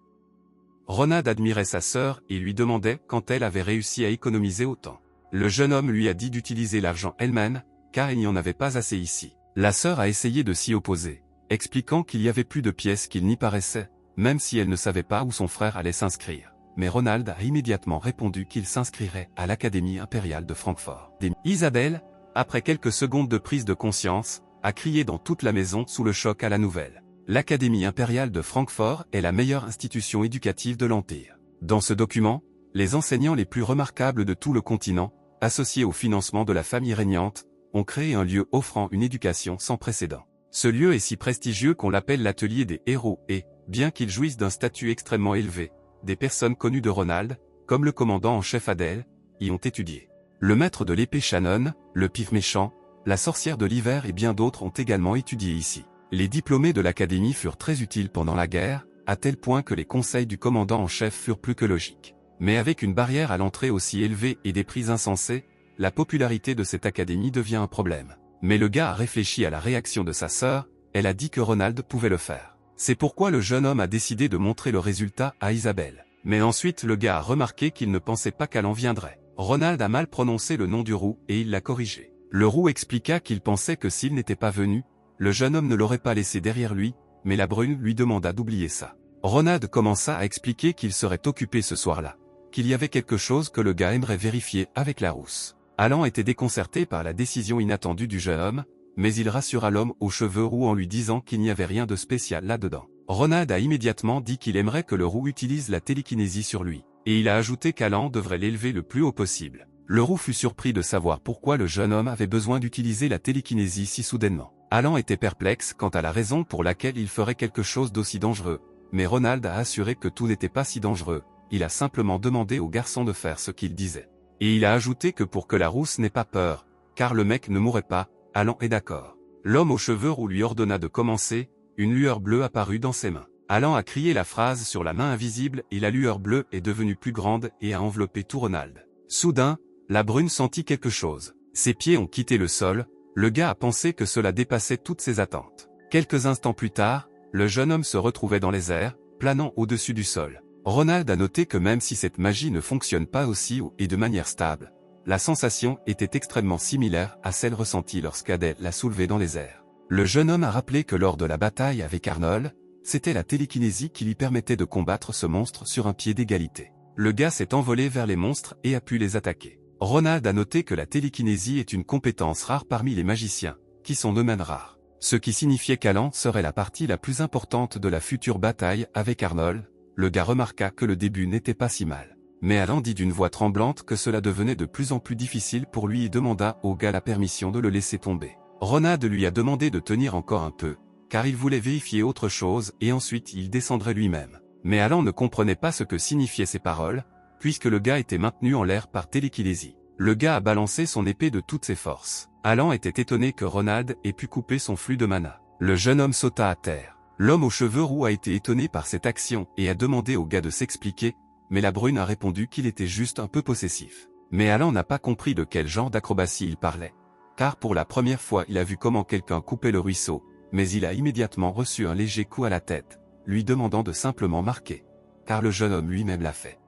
Ronald admirait sa sœur et lui demandait quand elle avait réussi à économiser autant. Le jeune homme lui a dit d'utiliser l'argent elle-même, car il n'y en avait pas assez ici. La sœur a essayé de s'y opposer, expliquant qu'il y avait plus de pièces qu'il n'y paraissait, même si elle ne savait pas où son frère allait s'inscrire. Mais Ronald a immédiatement répondu qu'il s'inscrirait à l'Académie impériale de Francfort. Isabelle, après quelques secondes de prise de conscience, a crié dans toute la maison sous le choc à la nouvelle. L'Académie impériale de Francfort est la meilleure institution éducative de l'Empire. Dans ce document, les enseignants les plus remarquables de tout le continent, associés au financement de la famille régnante, ont créé un lieu offrant une éducation sans précédent. Ce lieu est si prestigieux qu'on l'appelle l'atelier des héros et, bien qu'il jouisse d'un statut extrêmement élevé, des personnes connues de Ronald, comme le commandant en chef Adèle, y ont étudié. Le maître de l'épée Shannon, le pif méchant, la sorcière de l'hiver et bien d'autres ont également étudié ici. Les diplômés de l'académie furent très utiles pendant la guerre, à tel point que les conseils du commandant en chef furent plus que logiques. Mais avec une barrière à l'entrée aussi élevée et des prix insensés, la popularité de cette académie devient un problème. Mais le gars a réfléchi à la réaction de sa sœur, elle a dit que Ronald pouvait le faire. C'est pourquoi le jeune homme a décidé de montrer le résultat à Isabelle. Mais ensuite le gars a remarqué qu'il ne pensait pas qu'elle en viendrait. Ronald a mal prononcé le nom du roux et il l'a corrigé. Le roux expliqua qu'il pensait que s'il n'était pas venu, le jeune homme ne l'aurait pas laissé derrière lui, mais la brune lui demanda d'oublier ça. Ronald commença à expliquer qu'il serait occupé ce soir-là, qu'il y avait quelque chose que le gars aimerait vérifier avec la rousse. Alan était déconcerté par la décision inattendue du jeune homme, mais il rassura l'homme aux cheveux roux en lui disant qu'il n'y avait rien de spécial là-dedans. Ronald a immédiatement dit qu'il aimerait que le roux utilise la télékinésie sur lui, et il a ajouté qu'Alan devrait l'élever le plus haut possible. Le roux fut surpris de savoir pourquoi le jeune homme avait besoin d'utiliser la télékinésie si soudainement. Alan était perplexe quant à la raison pour laquelle il ferait quelque chose d'aussi dangereux, mais Ronald a assuré que tout n'était pas si dangereux, il a simplement demandé au garçon de faire ce qu'il disait. Et il a ajouté que pour que la rousse n'ait pas peur, car le mec ne mourrait pas, Alan est d'accord. L'homme aux cheveux roux lui ordonna de commencer, une lueur bleue apparut dans ses mains. Alan a crié la phrase sur la main invisible et la lueur bleue est devenue plus grande et a enveloppé tout Ronald. Soudain, la brune sentit quelque chose. Ses pieds ont quitté le sol, le gars a pensé que cela dépassait toutes ses attentes. Quelques instants plus tard, le jeune homme se retrouvait dans les airs, planant au-dessus du sol. Ronald a noté que même si cette magie ne fonctionne pas aussi haut et de manière stable, la sensation était extrêmement similaire à celle ressentie lorsqu'Adèle l'a soulevé dans les airs. Le jeune homme a rappelé que lors de la bataille avec Arnold, c'était la télékinésie qui lui permettait de combattre ce monstre sur un pied d'égalité. Le gars s'est envolé vers les monstres et a pu les attaquer. Ronald a noté que la télékinésie est une compétence rare parmi les magiciens, qui sont eux-mêmes rares. Ce qui signifiait qu'Alan serait la partie la plus importante de la future bataille avec Arnold. Le gars remarqua que le début n'était pas si mal. Mais Alan dit d'une voix tremblante que cela devenait de plus en plus difficile pour lui et demanda au gars la permission de le laisser tomber. Ronald lui a demandé de tenir encore un peu, car il voulait vérifier autre chose et ensuite il descendrait lui-même. Mais Alan ne comprenait pas ce que signifiaient ces paroles, puisque le gars était maintenu en l'air par télékinésie. Le gars a balancé son épée de toutes ses forces. Alan était étonné que Ronald ait pu couper son flux de mana. Le jeune homme sauta à terre. L'homme aux cheveux roux a été étonné par cette action et a demandé au gars de s'expliquer, mais la brune a répondu qu'il était juste un peu possessif. Mais Alan n'a pas compris de quel genre d'acrobatie il parlait. Car pour la première fois il a vu comment quelqu'un coupait le ruisseau, mais il a immédiatement reçu un léger coup à la tête, lui demandant de simplement marquer. Car le jeune homme lui-même l'a fait.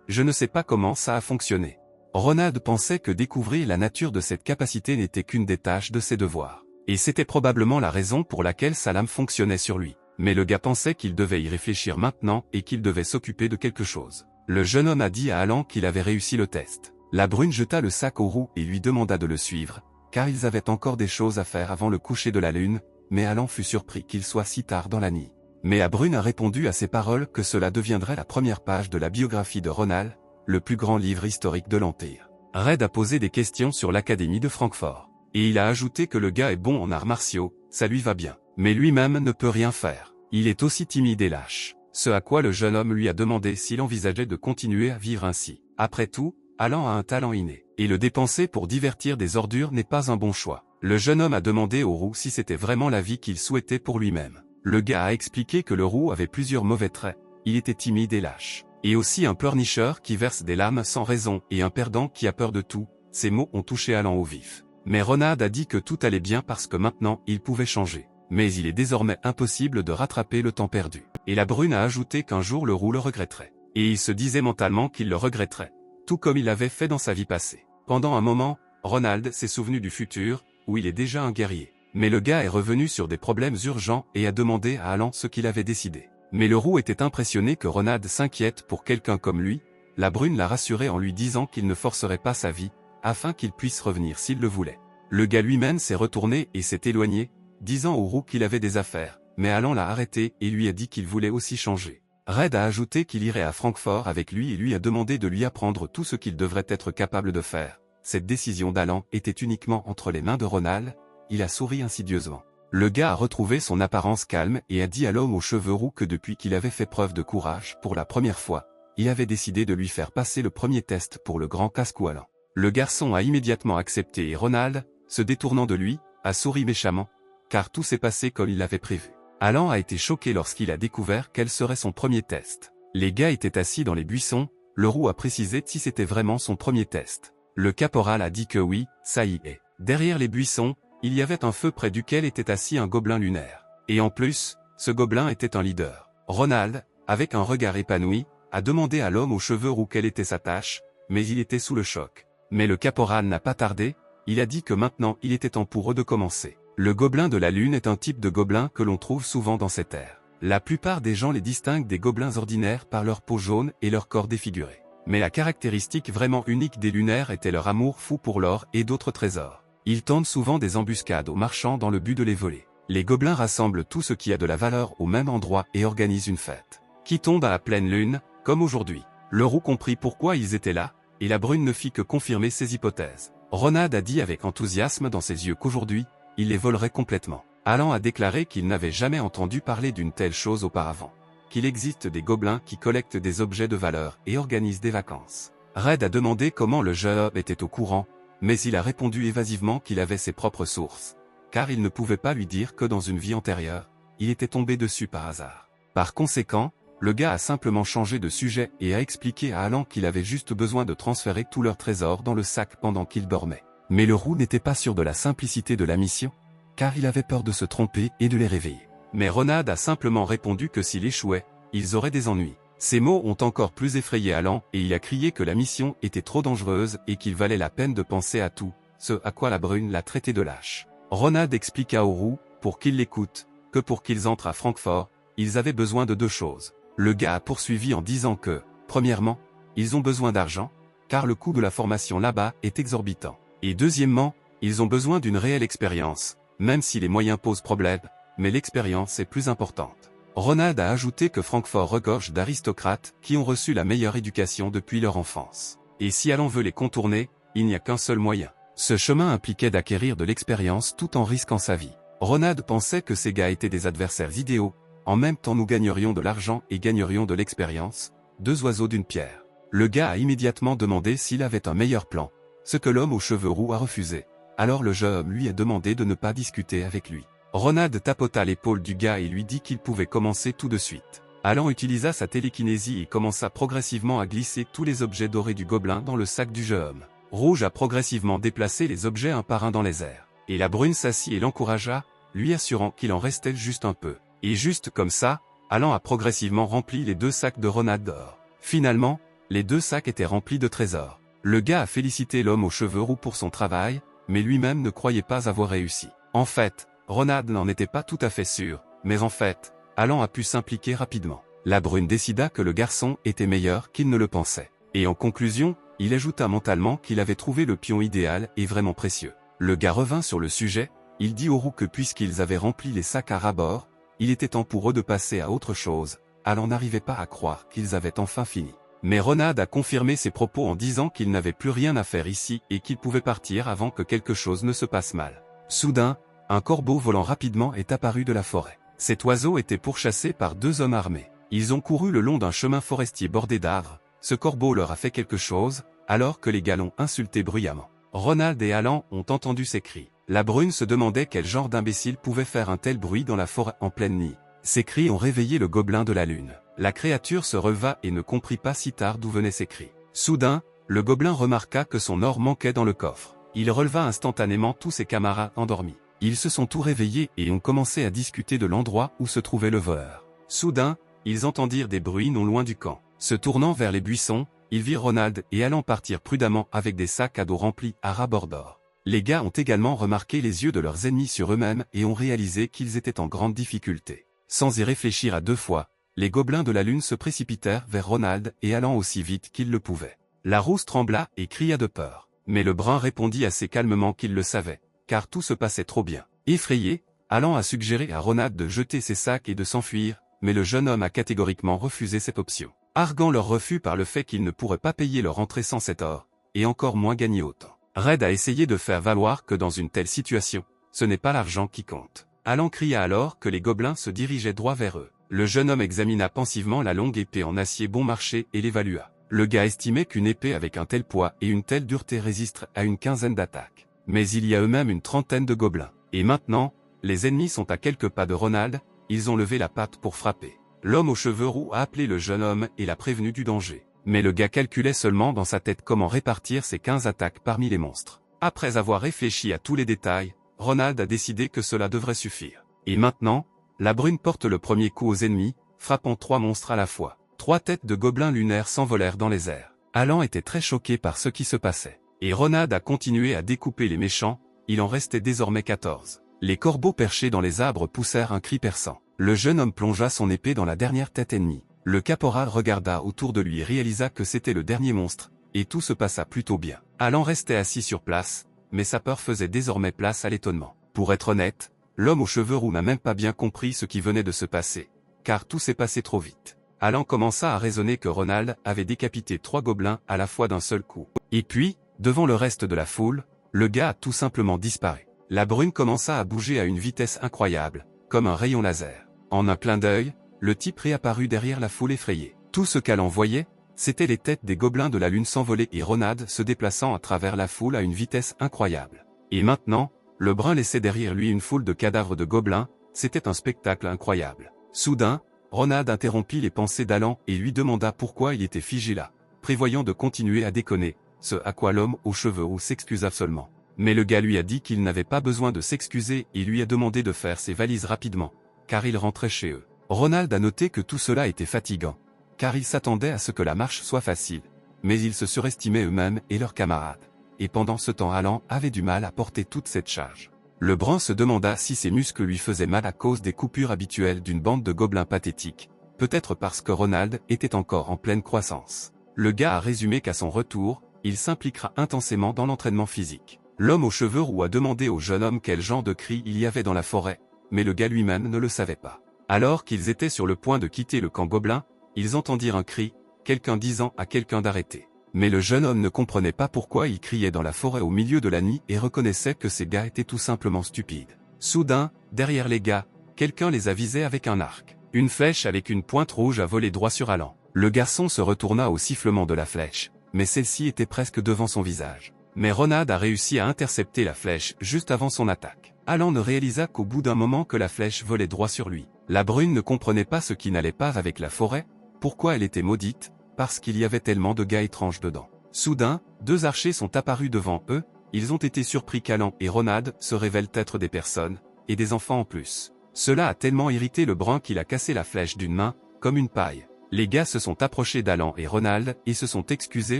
Je ne sais pas comment ça a fonctionné. Ronald pensait que découvrir la nature de cette capacité n'était qu'une des tâches de ses devoirs. Et c'était probablement la raison pour laquelle sa lame fonctionnait sur lui. Mais le gars pensait qu'il devait y réfléchir maintenant et qu'il devait s'occuper de quelque chose. Le jeune homme a dit à Alan qu'il avait réussi le test. La brune jeta le sac au roux et lui demanda de le suivre, car ils avaient encore des choses à faire avant le coucher de la lune, mais Alan fut surpris qu'il soit si tard dans la nuit. Mais la brune a répondu à ces paroles que cela deviendrait la première page de la biographie de Ronald, le plus grand livre historique de l'Empire. Red a posé des questions sur l'Académie de Francfort. Et il a ajouté que le gars est bon en arts martiaux, ça lui va bien. Mais lui-même ne peut rien faire. Il est aussi timide et lâche. Ce à quoi le jeune homme lui a demandé s'il envisageait de continuer à vivre ainsi. Après tout, Alan a un talent inné, et le dépenser pour divertir des ordures n'est pas un bon choix. Le jeune homme a demandé au roux si c'était vraiment la vie qu'il souhaitait pour lui-même. Le gars a expliqué que le roux avait plusieurs mauvais traits, il était timide et lâche. Et aussi un pleurnicheur qui verse des larmes sans raison et un perdant qui a peur de tout. Ces mots ont touché Alan au vif. Mais Ronald a dit que tout allait bien parce que maintenant il pouvait changer. Mais il est désormais impossible de rattraper le temps perdu. Et la brune a ajouté qu'un jour le roux le regretterait. Et il se disait mentalement qu'il le regretterait, tout comme il avait fait dans sa vie passée. Pendant un moment, Ronald s'est souvenu du futur, où il est déjà un guerrier. Mais le gars est revenu sur des problèmes urgents et a demandé à Alan ce qu'il avait décidé. Mais le roux était impressionné que Ronald s'inquiète pour quelqu'un comme lui. La brune l'a rassuré en lui disant qu'il ne forcerait pas sa vie, afin qu'il puisse revenir s'il le voulait. Le gars lui-même s'est retourné et s'est éloigné, disant au roux qu'il avait des affaires, mais Alan l'a arrêté et lui a dit qu'il voulait aussi changer. Red a ajouté qu'il irait à Francfort avec lui et lui a demandé de lui apprendre tout ce qu'il devrait être capable de faire. Cette décision d'Alan était uniquement entre les mains de Ronald, il a souri insidieusement. Le gars a retrouvé son apparence calme et a dit à l'homme aux cheveux roux que depuis qu'il avait fait preuve de courage pour la première fois, il avait décidé de lui faire passer le premier test pour le grand casse-cou Alan. Le garçon a immédiatement accepté et Ronald, se détournant de lui, a souri méchamment, car tout s'est passé comme il l'avait prévu. Alan a été choqué lorsqu'il a découvert quel serait son premier test. Les gars étaient assis dans les buissons, le roux a précisé si c'était vraiment son premier test. Le caporal a dit que oui, ça y est. Derrière les buissons, il y avait un feu près duquel était assis un gobelin lunaire. Et en plus, ce gobelin était un leader. Ronald, avec un regard épanoui, a demandé à l'homme aux cheveux roux quelle était sa tâche, mais il était sous le choc. Mais le caporal n'a pas tardé, il a dit que maintenant il était temps pour eux de commencer. Le gobelin de la lune est un type de gobelin que l'on trouve souvent dans cette ère. La plupart des gens les distinguent des gobelins ordinaires par leur peau jaune et leur corps défiguré. Mais la caractéristique vraiment unique des lunaires était leur amour fou pour l'or et d'autres trésors. Ils tentent souvent des embuscades aux marchands dans le but de les voler. Les gobelins rassemblent tout ce qui a de la valeur au même endroit et organisent une fête, qui tombe à la pleine lune, comme aujourd'hui. Le roux comprit pourquoi ils étaient là, et la brune ne fit que confirmer ses hypothèses. Ronald a dit avec enthousiasme dans ses yeux qu'aujourd'hui, il les volerait complètement. Alan a déclaré qu'il n'avait jamais entendu parler d'une telle chose auparavant. Qu'il existe des gobelins qui collectent des objets de valeur et organisent des vacances. Red a demandé comment le jeune homme était au courant, mais il a répondu évasivement qu'il avait ses propres sources, car il ne pouvait pas lui dire que dans une vie antérieure, il était tombé dessus par hasard. Par conséquent, le gars a simplement changé de sujet et a expliqué à Alan qu'il avait juste besoin de transférer tout leur trésor dans le sac pendant qu'il dormait. Mais le roux n'était pas sûr de la simplicité de la mission, car il avait peur de se tromper et de les réveiller. Mais Ronald a simplement répondu que s'il échouait, ils auraient des ennuis. Ces mots ont encore plus effrayé Alan et il a crié que la mission était trop dangereuse et qu'il valait la peine de penser à tout, ce à quoi la brune l'a traité de lâche. Ronald expliqua au roux, pour qu'il l'écoute, que pour qu'ils entrent à Francfort, ils avaient besoin de deux choses. Le gars a poursuivi en disant que, premièrement, ils ont besoin d'argent, car le coût de la formation là-bas est exorbitant. Et deuxièmement, ils ont besoin d'une réelle expérience, même si les moyens posent problème, mais l'expérience est plus importante. Ronald a ajouté que Francfort regorge d'aristocrates qui ont reçu la meilleure éducation depuis leur enfance. Et si Alan veut les contourner, il n'y a qu'un seul moyen. Ce chemin impliquait d'acquérir de l'expérience tout en risquant sa vie. Ronald pensait que ces gars étaient des adversaires idéaux, en même temps nous gagnerions de l'argent et gagnerions de l'expérience, deux oiseaux d'une pierre. Le gars a immédiatement demandé s'il avait un meilleur plan, ce que l'homme aux cheveux roux a refusé. Alors le jeune homme lui a demandé de ne pas discuter avec lui. Ronald tapota l'épaule du gars et lui dit qu'il pouvait commencer tout de suite. Alan utilisa sa télékinésie et commença progressivement à glisser tous les objets dorés du gobelin dans le sac du jeune homme. Rouge a progressivement déplacé les objets un par un dans les airs. Et la brune s'assit et l'encouragea, lui assurant qu'il en restait juste un peu. Et juste comme ça, Alan a progressivement rempli les deux sacs de Ronald d'or. Finalement, les deux sacs étaient remplis de trésors. Le gars a félicité l'homme aux cheveux roux pour son travail, mais lui-même ne croyait pas avoir réussi. En fait, Ronald n'en était pas tout à fait sûr, mais en fait, Alan a pu s'impliquer rapidement. La brune décida que le garçon était meilleur qu'il ne le pensait. Et en conclusion, il ajouta mentalement qu'il avait trouvé le pion idéal et vraiment précieux. Le gars revint sur le sujet, il dit aux roux que puisqu'ils avaient rempli les sacs à ras-bord, il était temps pour eux de passer à autre chose. Alan n'arrivait pas à croire qu'ils avaient enfin fini. Mais Ronald a confirmé ses propos en disant qu'il n'avait plus rien à faire ici et qu'il pouvait partir avant que quelque chose ne se passe mal. Soudain, un corbeau volant rapidement est apparu de la forêt. Cet oiseau était pourchassé par deux hommes armés. Ils ont couru le long d'un chemin forestier bordé d'arbres, ce corbeau leur a fait quelque chose, alors que les gars l'ont insulté bruyamment. Ronald et Alan ont entendu ces cris. La brune se demandait quel genre d'imbécile pouvait faire un tel bruit dans la forêt en pleine nuit. Ces cris ont réveillé le gobelin de la lune. La créature se releva et ne comprit pas si tard d'où venaient ces cris. Soudain, le gobelin remarqua que son or manquait dans le coffre. Il releva instantanément tous ses camarades endormis. Ils se sont tous réveillés et ont commencé à discuter de l'endroit où se trouvait le voleur. Soudain, ils entendirent des bruits non loin du camp. Se tournant vers les buissons, ils virent Ronald et Alan partir prudemment avec des sacs à dos remplis à ras-bord d'or. Les gars ont également remarqué les yeux de leurs ennemis sur eux-mêmes et ont réalisé qu'ils étaient en grande difficulté. Sans y réfléchir à deux fois, les gobelins de la lune se précipitèrent vers Ronald et Alan aussi vite qu'ils le pouvaient. La rousse trembla et cria de peur. Mais le brun répondit assez calmement qu'il le savait, car tout se passait trop bien. Effrayé, Alan a suggéré à Ronald de jeter ses sacs et de s'enfuir, mais le jeune homme a catégoriquement refusé cette option, arguant leur refus par le fait qu'ils ne pourraient pas payer leur entrée sans cet or, et encore moins gagner autant. Red a essayé de faire valoir que dans une telle situation, ce n'est pas l'argent qui compte. Alan cria alors que les gobelins se dirigeaient droit vers eux. Le jeune homme examina pensivement la longue épée en acier bon marché et l'évalua. Le gars estimait qu'une épée avec un tel poids et une telle dureté résiste à une quinzaine d'attaques. Mais il y a eux-mêmes une trentaine de gobelins. Et maintenant, les ennemis sont à quelques pas de Ronald, ils ont levé la patte pour frapper. L'homme aux cheveux roux a appelé le jeune homme et l'a prévenu du danger. Mais le gars calculait seulement dans sa tête comment répartir ces 15 attaques parmi les monstres. Après avoir réfléchi à tous les détails, Ronald a décidé que cela devrait suffire. Et maintenant, la brune porte le premier coup aux ennemis, frappant 3 monstres à la fois. 3 têtes de gobelins lunaires s'envolèrent dans les airs. Alan était très choqué par ce qui se passait. Et Ronald a continué à découper les méchants, il en restait désormais 14. Les corbeaux perchés dans les arbres poussèrent un cri perçant. Le jeune homme plongea son épée dans la dernière tête ennemie. Le caporal regarda autour de lui et réalisa que c'était le dernier monstre, et tout se passa plutôt bien. Alan restait assis sur place, mais sa peur faisait désormais place à l'étonnement. Pour être honnête, l'homme aux cheveux roux n'a même pas bien compris ce qui venait de se passer, car tout s'est passé trop vite. Alan commença à raisonner que Ronald avait décapité 3 gobelins à la fois d'un seul coup. Et puis, devant le reste de la foule, le gars a tout simplement disparu. La brune commença à bouger à une vitesse incroyable, comme un rayon laser. En un clin d'œil, le type réapparut derrière la foule effrayée. Tout ce qu'Alan voyait, c'était les têtes des gobelins de la lune s'envoler et Ronald se déplaçant à travers la foule à une vitesse incroyable. Et maintenant, le brun laissait derrière lui une foule de cadavres de gobelins, c'était un spectacle incroyable. Soudain, Ronald interrompit les pensées d'Alan et lui demanda pourquoi il était figé là, prévoyant de continuer à déconner, ce à quoi l'homme aux cheveux roux s'excusa seulement. Mais le gars lui a dit qu'il n'avait pas besoin de s'excuser et lui a demandé de faire ses valises rapidement, car il rentrait chez eux. Ronald a noté que tout cela était fatigant, car il s'attendait à ce que la marche soit facile, mais ils se surestimaient eux-mêmes et leurs camarades. Et pendant ce temps Alan avait du mal à porter toute cette charge. Le brun se demanda si ses muscles lui faisaient mal à cause des coupures habituelles d'une bande de gobelins pathétiques, peut-être parce que Ronald était encore en pleine croissance. Le gars a résumé qu'à son retour, il s'impliquera intensément dans l'entraînement physique. L'homme aux cheveux roux a demandé au jeune homme quel genre de cri il y avait dans la forêt, mais le gars lui-même ne le savait pas. Alors qu'ils étaient sur le point de quitter le camp gobelin, ils entendirent un cri, quelqu'un disant à quelqu'un d'arrêter. Mais le jeune homme ne comprenait pas pourquoi il criait dans la forêt au milieu de la nuit et reconnaissait que ces gars étaient tout simplement stupides. Soudain, derrière les gars, quelqu'un les avisait avec un arc. Une flèche avec une pointe rouge a volé droit sur Alan. Le garçon se retourna au sifflement de la flèche, mais celle-ci était presque devant son visage. Mais Ronald a réussi à intercepter la flèche juste avant son attaque. Alan ne réalisa qu'au bout d'un moment que la flèche volait droit sur lui. La brune ne comprenait pas ce qui n'allait pas avec la forêt, pourquoi elle était maudite, parce qu'il y avait tellement de gars étranges dedans. Soudain, 2 archers sont apparus devant eux, ils ont été surpris qu'Alan et Ronald se révèlent être des personnes, et des enfants en plus. Cela a tellement irrité le brun qu'il a cassé la flèche d'une main, comme une paille. Les gars se sont approchés d'Alan et Ronald et se sont excusés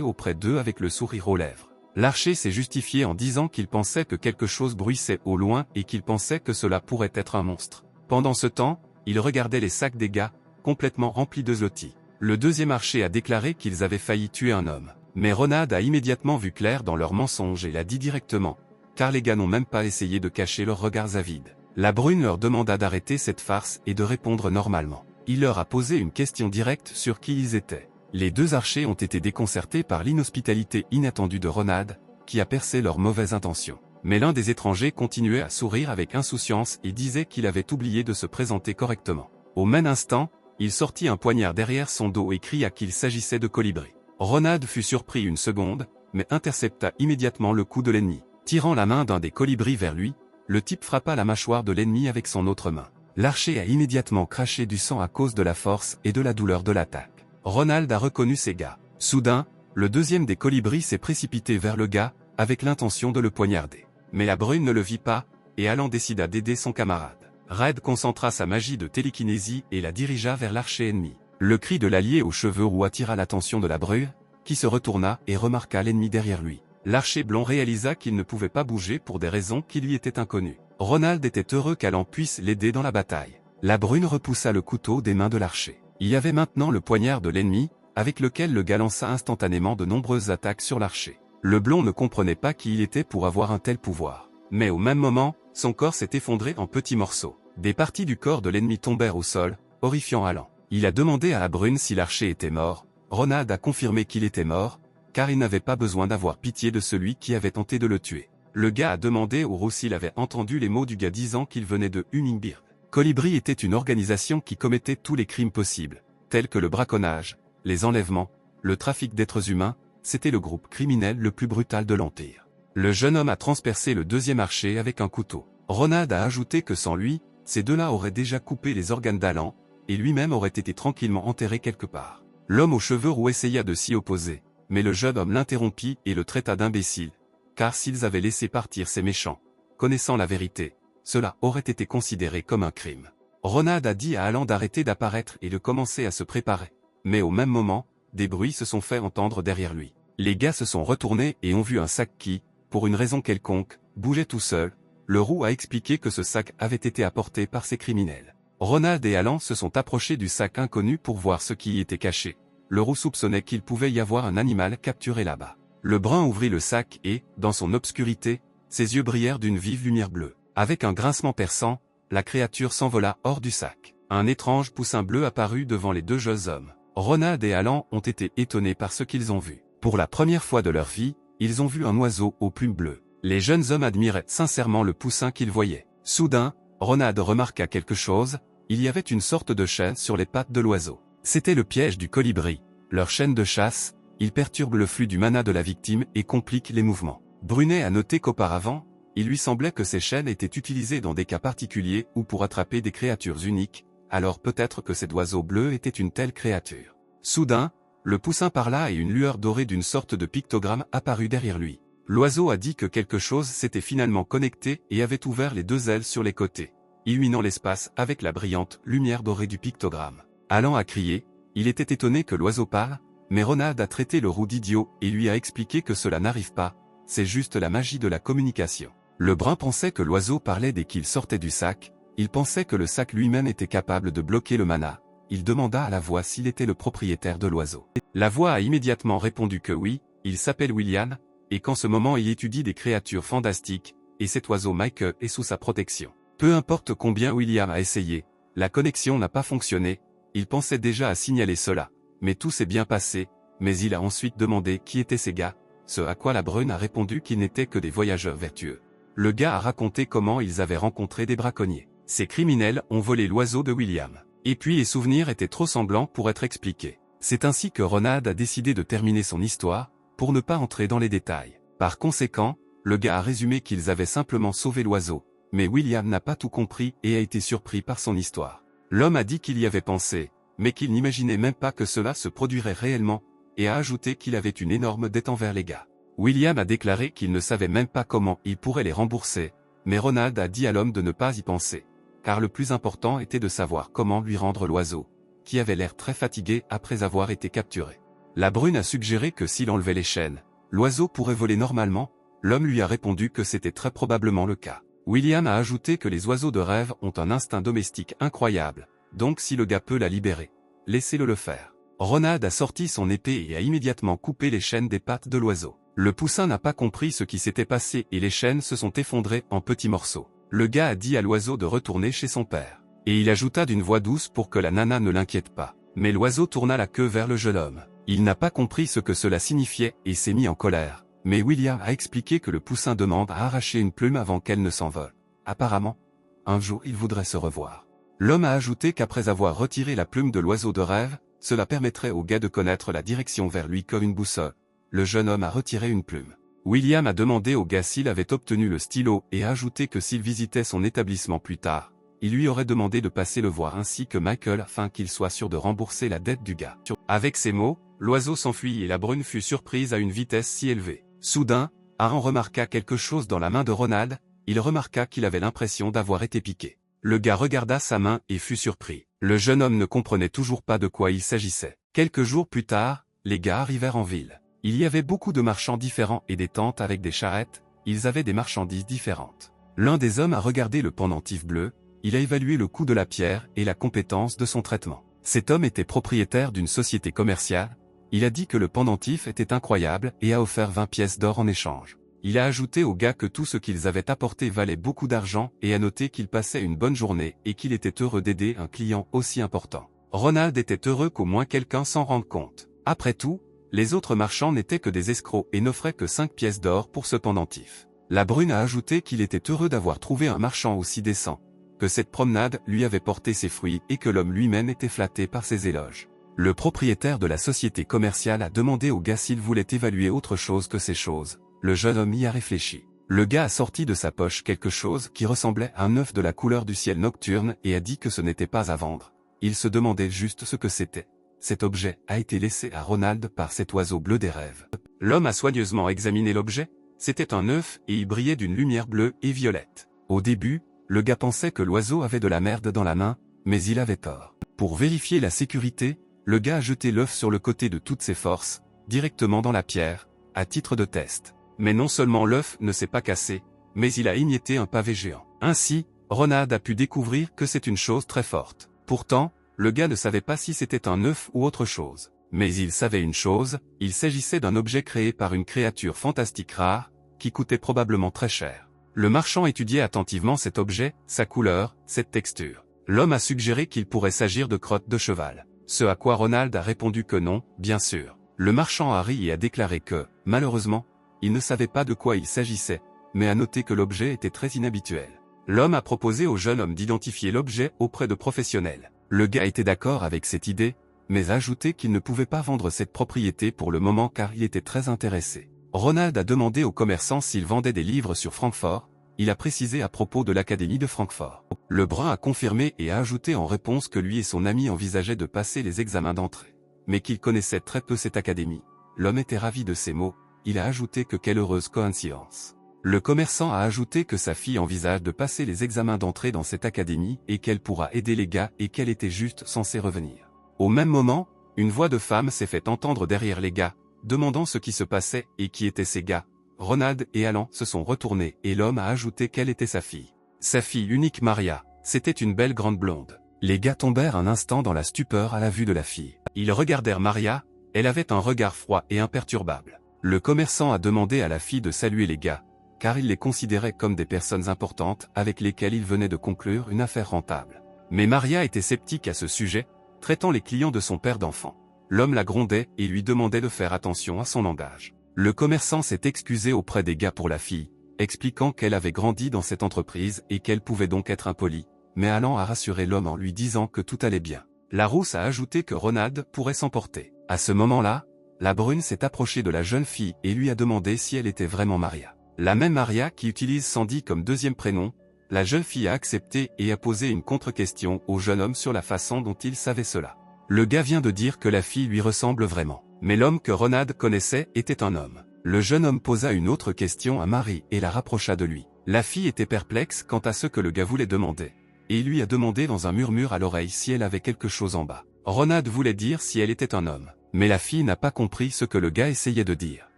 auprès d'eux avec le sourire aux lèvres. L'archer s'est justifié en disant qu'il pensait que quelque chose bruissait au loin et qu'il pensait que cela pourrait être un monstre. Pendant ce temps, il regardait les sacs des gars, complètement remplis de zloty. Le deuxième archer a déclaré qu'ils avaient failli tuer un homme. Mais Ronald a immédiatement vu clair dans leurs mensonges et l'a dit directement, car les gars n'ont même pas essayé de cacher leurs regards avides. La brune leur demanda d'arrêter cette farce et de répondre normalement. Il leur a posé une question directe sur qui ils étaient. Les 2 archers ont été déconcertés par l'inhospitalité inattendue de Ronald, qui a percé leurs mauvaises intentions. Mais l'un des étrangers continuait à sourire avec insouciance et disait qu'il avait oublié de se présenter correctement. Au même instant, il sortit un poignard derrière son dos et cria qu'il s'agissait de colibris. Ronald fut surpris une seconde, mais intercepta immédiatement le coup de l'ennemi. Tirant la main d'un des colibris vers lui, le type frappa la mâchoire de l'ennemi avec son autre main. L'archer a immédiatement craché du sang à cause de la force et de la douleur de l'attaque. Ronald a reconnu ses gars. Soudain, le deuxième des colibris s'est précipité vers le gars, avec l'intention de le poignarder. Mais la brune ne le vit pas, et Alan décida d'aider son camarade. Red concentra sa magie de télékinésie et la dirigea vers l'archer ennemi. Le cri de l'allié aux cheveux roux attira l'attention de la brune, qui se retourna et remarqua l'ennemi derrière lui. L'archer blond réalisa qu'il ne pouvait pas bouger pour des raisons qui lui étaient inconnues. Ronald était heureux qu'Alan puisse l'aider dans la bataille. La brune repoussa le couteau des mains de l'archer. Il y avait maintenant le poignard de l'ennemi, avec lequel le gars lança instantanément de nombreuses attaques sur l'archer. Le blond ne comprenait pas qui il était pour avoir un tel pouvoir. Mais au même moment, son corps s'est effondré en petits morceaux. Des parties du corps de l'ennemi tombèrent au sol, horrifiant Alan. Il a demandé à la brune si l'archer était mort. Ronald a confirmé qu'il était mort, car il n'avait pas besoin d'avoir pitié de celui qui avait tenté de le tuer. Le gars a demandé au roux s'il avait entendu les mots du gars disant qu'il venait de Hummingbird. Colibri était une organisation qui commettait tous les crimes possibles, tels que le braconnage, les enlèvements, le trafic d'êtres humains. C'était le groupe criminel le plus brutal de l'Empire. Le jeune homme a transpercé le deuxième archer avec un couteau. Ronald a ajouté que sans lui, ces deux-là auraient déjà coupé les organes d'Alan, et lui-même aurait été tranquillement enterré quelque part. L'homme aux cheveux roux essaya de s'y opposer, mais le jeune homme l'interrompit et le traita d'imbécile, car s'ils avaient laissé partir ces méchants, connaissant la vérité, cela aurait été considéré comme un crime. Ronald a dit à Alan d'arrêter d'apparaître et de commencer à se préparer. Mais au même moment, des bruits se sont fait entendre derrière lui. Les gars se sont retournés et ont vu un sac qui, pour une raison quelconque, bougeait tout seul. Le roux a expliqué que ce sac avait été apporté par ces criminels. Ronald et Alan se sont approchés du sac inconnu pour voir ce qui y était caché. Le roux soupçonnait qu'il pouvait y avoir un animal capturé là-bas. Le brun ouvrit le sac et, dans son obscurité, ses yeux brillèrent d'une vive lumière bleue. Avec un grincement perçant, la créature s'envola hors du sac. Un étrange poussin bleu apparut devant les deux jeunes hommes. Ronald et Alan ont été étonnés par ce qu'ils ont vu. Pour la première fois de leur vie, ils ont vu un oiseau aux plumes bleues. Les jeunes hommes admiraient sincèrement le poussin qu'ils voyaient. Soudain, Ronald remarqua quelque chose, il y avait une sorte de chaîne sur les pattes de l'oiseau. C'était le piège du colibri. Leur chaîne de chasse, il perturbe le flux du mana de la victime et complique les mouvements. Brunet a noté qu'auparavant, il lui semblait que ces chaînes étaient utilisées dans des cas particuliers ou pour attraper des créatures uniques, alors peut-être que cet oiseau bleu était une telle créature. Soudain, le poussin parla et une lueur dorée d'une sorte de pictogramme apparut derrière lui. L'oiseau a dit que quelque chose s'était finalement connecté et avait ouvert les deux ailes sur les côtés, illuminant l'espace avec la brillante lumière dorée du pictogramme. Alan a crié, il était étonné que l'oiseau parle, mais Ronald a traité le roux d'idiot et lui a expliqué que cela n'arrive pas, c'est juste la magie de la communication. Le brun pensait que l'oiseau parlait dès qu'il sortait du sac, il pensait que le sac lui-même était capable de bloquer le mana. Il demanda à la voix s'il était le propriétaire de l'oiseau. La voix a immédiatement répondu que oui, il s'appelle William, et qu'en ce moment il étudie des créatures fantastiques, et cet oiseau Mike est sous sa protection. Peu importe combien William a essayé, la connexion n'a pas fonctionné, il pensait déjà à signaler cela, mais tout s'est bien passé, mais il a ensuite demandé qui étaient ces gars, ce à quoi la brune a répondu qu'ils n'étaient que des voyageurs vertueux. Le gars a raconté comment ils avaient rencontré des braconniers. Ces criminels ont volé l'oiseau de William. Et puis les souvenirs étaient trop sanglants pour être expliqués. C'est ainsi que Ronald a décidé de terminer son histoire, pour ne pas entrer dans les détails. Par conséquent, le gars a résumé qu'ils avaient simplement sauvé l'oiseau, mais William n'a pas tout compris et a été surpris par son histoire. L'homme a dit qu'il y avait pensé, mais qu'il n'imaginait même pas que cela se produirait réellement, et a ajouté qu'il avait une énorme dette envers les gars. William a déclaré qu'il ne savait même pas comment il pourrait les rembourser, mais Ronald a dit à l'homme de ne pas y penser, car le plus important était de savoir comment lui rendre l'oiseau, qui avait l'air très fatigué après avoir été capturé. La brune a suggéré que s'il enlevait les chaînes, l'oiseau pourrait voler normalement, l'homme lui a répondu que c'était très probablement le cas. William a ajouté que les oiseaux de rêve ont un instinct domestique incroyable, donc si le gars peut la libérer, laissez-le le faire. Ronald a sorti son épée et a immédiatement coupé les chaînes des pattes de l'oiseau. Le poussin n'a pas compris ce qui s'était passé et les chaînes se sont effondrées en petits morceaux. Le gars a dit à l'oiseau de retourner chez son père. Et il ajouta d'une voix douce pour que la nana ne l'inquiète pas. Mais l'oiseau tourna la queue vers le jeune homme. Il n'a pas compris ce que cela signifiait et s'est mis en colère. Mais William a expliqué que le poussin demande à arracher une plume avant qu'elle ne s'envole. Apparemment, un jour il voudrait se revoir. L'homme a ajouté qu'après avoir retiré la plume de l'oiseau de rêve, cela permettrait au gars de connaître la direction vers lui comme une boussole. Le jeune homme a retiré une plume. William a demandé au gars s'il avait obtenu le stylo et a ajouté que s'il visitait son établissement plus tard, il lui aurait demandé de passer le voir ainsi que Michael afin qu'il soit sûr de rembourser la dette du gars. Avec ces mots, l'oiseau s'enfuit et la brune fut surprise à une vitesse si élevée. Soudain, Aaron remarqua quelque chose dans la main de Ronald, il remarqua qu'il avait l'impression d'avoir été piqué. Le gars regarda sa main et fut surpris. Le jeune homme ne comprenait toujours pas de quoi il s'agissait. Quelques jours plus tard, les gars arrivèrent en ville. Il y avait beaucoup de marchands différents et des tentes avec des charrettes, ils avaient des marchandises différentes. L'un des hommes a regardé le pendentif bleu, il a évalué le coût de la pierre et la compétence de son traitement. Cet homme était propriétaire d'une société commerciale, il a dit que le pendentif était incroyable et a offert 20 pièces d'or en échange. Il a ajouté aux gars que tout ce qu'ils avaient apporté valait beaucoup d'argent et a noté qu'il passait une bonne journée et qu'il était heureux d'aider un client aussi important. Ronald était heureux qu'au moins quelqu'un s'en rende compte. Après tout, les autres marchands n'étaient que des escrocs et n'offraient que 5 pièces d'or pour ce pendentif. La brune a ajouté qu'il était heureux d'avoir trouvé un marchand aussi décent, que cette promenade lui avait porté ses fruits et que l'homme lui-même était flatté par ses éloges. Le propriétaire de la société commerciale a demandé au gars s'il voulait évaluer autre chose que ces choses. Le jeune homme y a réfléchi. Le gars a sorti de sa poche quelque chose qui ressemblait à un œuf de la couleur du ciel nocturne et a dit que ce n'était pas à vendre. Il se demandait juste ce que c'était. Cet objet a été laissé à Ronald par cet oiseau bleu des rêves. L'homme a soigneusement examiné l'objet. C'était un œuf et il brillait d'une lumière bleue et violette. Au début, le gars pensait que l'oiseau avait de la merde dans la main, mais il avait tort. Pour vérifier la sécurité, le gars a jeté l'œuf sur le côté de toutes ses forces, directement dans la pierre, à titre de test. Mais non seulement l'œuf ne s'est pas cassé, mais il a émietté un pavé géant. Ainsi, Ronald a pu découvrir que c'est une chose très forte. Pourtant, le gars ne savait pas si c'était un œuf ou autre chose. Mais il savait une chose, il s'agissait d'un objet créé par une créature fantastique rare, qui coûtait probablement très cher. Le marchand étudiait attentivement cet objet, sa couleur, cette texture. L'homme a suggéré qu'il pourrait s'agir de crottes de cheval. Ce à quoi Ronald a répondu que non, bien sûr. Le marchand a ri et a déclaré que, malheureusement, il ne savait pas de quoi il s'agissait, mais a noté que l'objet était très inhabituel. L'homme a proposé au jeune homme d'identifier l'objet auprès de professionnels. Le gars était d'accord avec cette idée, mais a ajouté qu'il ne pouvait pas vendre cette propriété pour le moment car il était très intéressé. Ronald a demandé aux commerçants s'ils vendaient des livres sur Francfort, il a précisé à propos de l'Académie de Francfort. Le brun a confirmé et a ajouté en réponse que lui et son ami envisageaient de passer les examens d'entrée, mais qu'il connaissait très peu cette académie. L'homme était ravi de ces mots, il a ajouté que quelle heureuse coïncidence. Le commerçant a ajouté que sa fille envisage de passer les examens d'entrée dans cette académie et qu'elle pourra aider les gars et qu'elle était juste censée revenir. Au même moment, une voix de femme s'est fait entendre derrière les gars, demandant ce qui se passait et qui étaient ces gars. Ronald et Alan se sont retournés et l'homme a ajouté qu'elle était sa fille. Sa fille unique Maria, c'était une belle grande blonde. Les gars tombèrent un instant dans la stupeur à la vue de la fille. Ils regardèrent Maria, elle avait un regard froid et imperturbable. Le commerçant a demandé à la fille de saluer les gars, car il les considérait comme des personnes importantes avec lesquelles il venait de conclure une affaire rentable. Mais Maria était sceptique à ce sujet, traitant les clients de son père d'enfant. L'homme la grondait et lui demandait de faire attention à son langage. Le commerçant s'est excusé auprès des gars pour la fille, expliquant qu'elle avait grandi dans cette entreprise et qu'elle pouvait donc être impolie, mais Alan a rassuré l'homme en lui disant que tout allait bien. La rousse a ajouté que Ronald pourrait s'emporter. À ce moment-là, la brune s'est approchée de la jeune fille et lui a demandé si elle était vraiment Maria. La même Maria qui utilise Sandy comme deuxième prénom, la jeune fille a accepté et a posé une contre-question au jeune homme sur la façon dont il savait cela. Le gars vient de dire que la fille lui ressemble vraiment. Mais l'homme que Ronald connaissait était un homme. Le jeune homme posa une autre question à Marie et la rapprocha de lui. La fille était perplexe quant à ce que le gars voulait demander, et il lui a demandé dans un murmure à l'oreille si elle avait quelque chose en bas. Ronald voulait dire si elle était un homme, mais la fille n'a pas compris ce que le gars essayait de dire.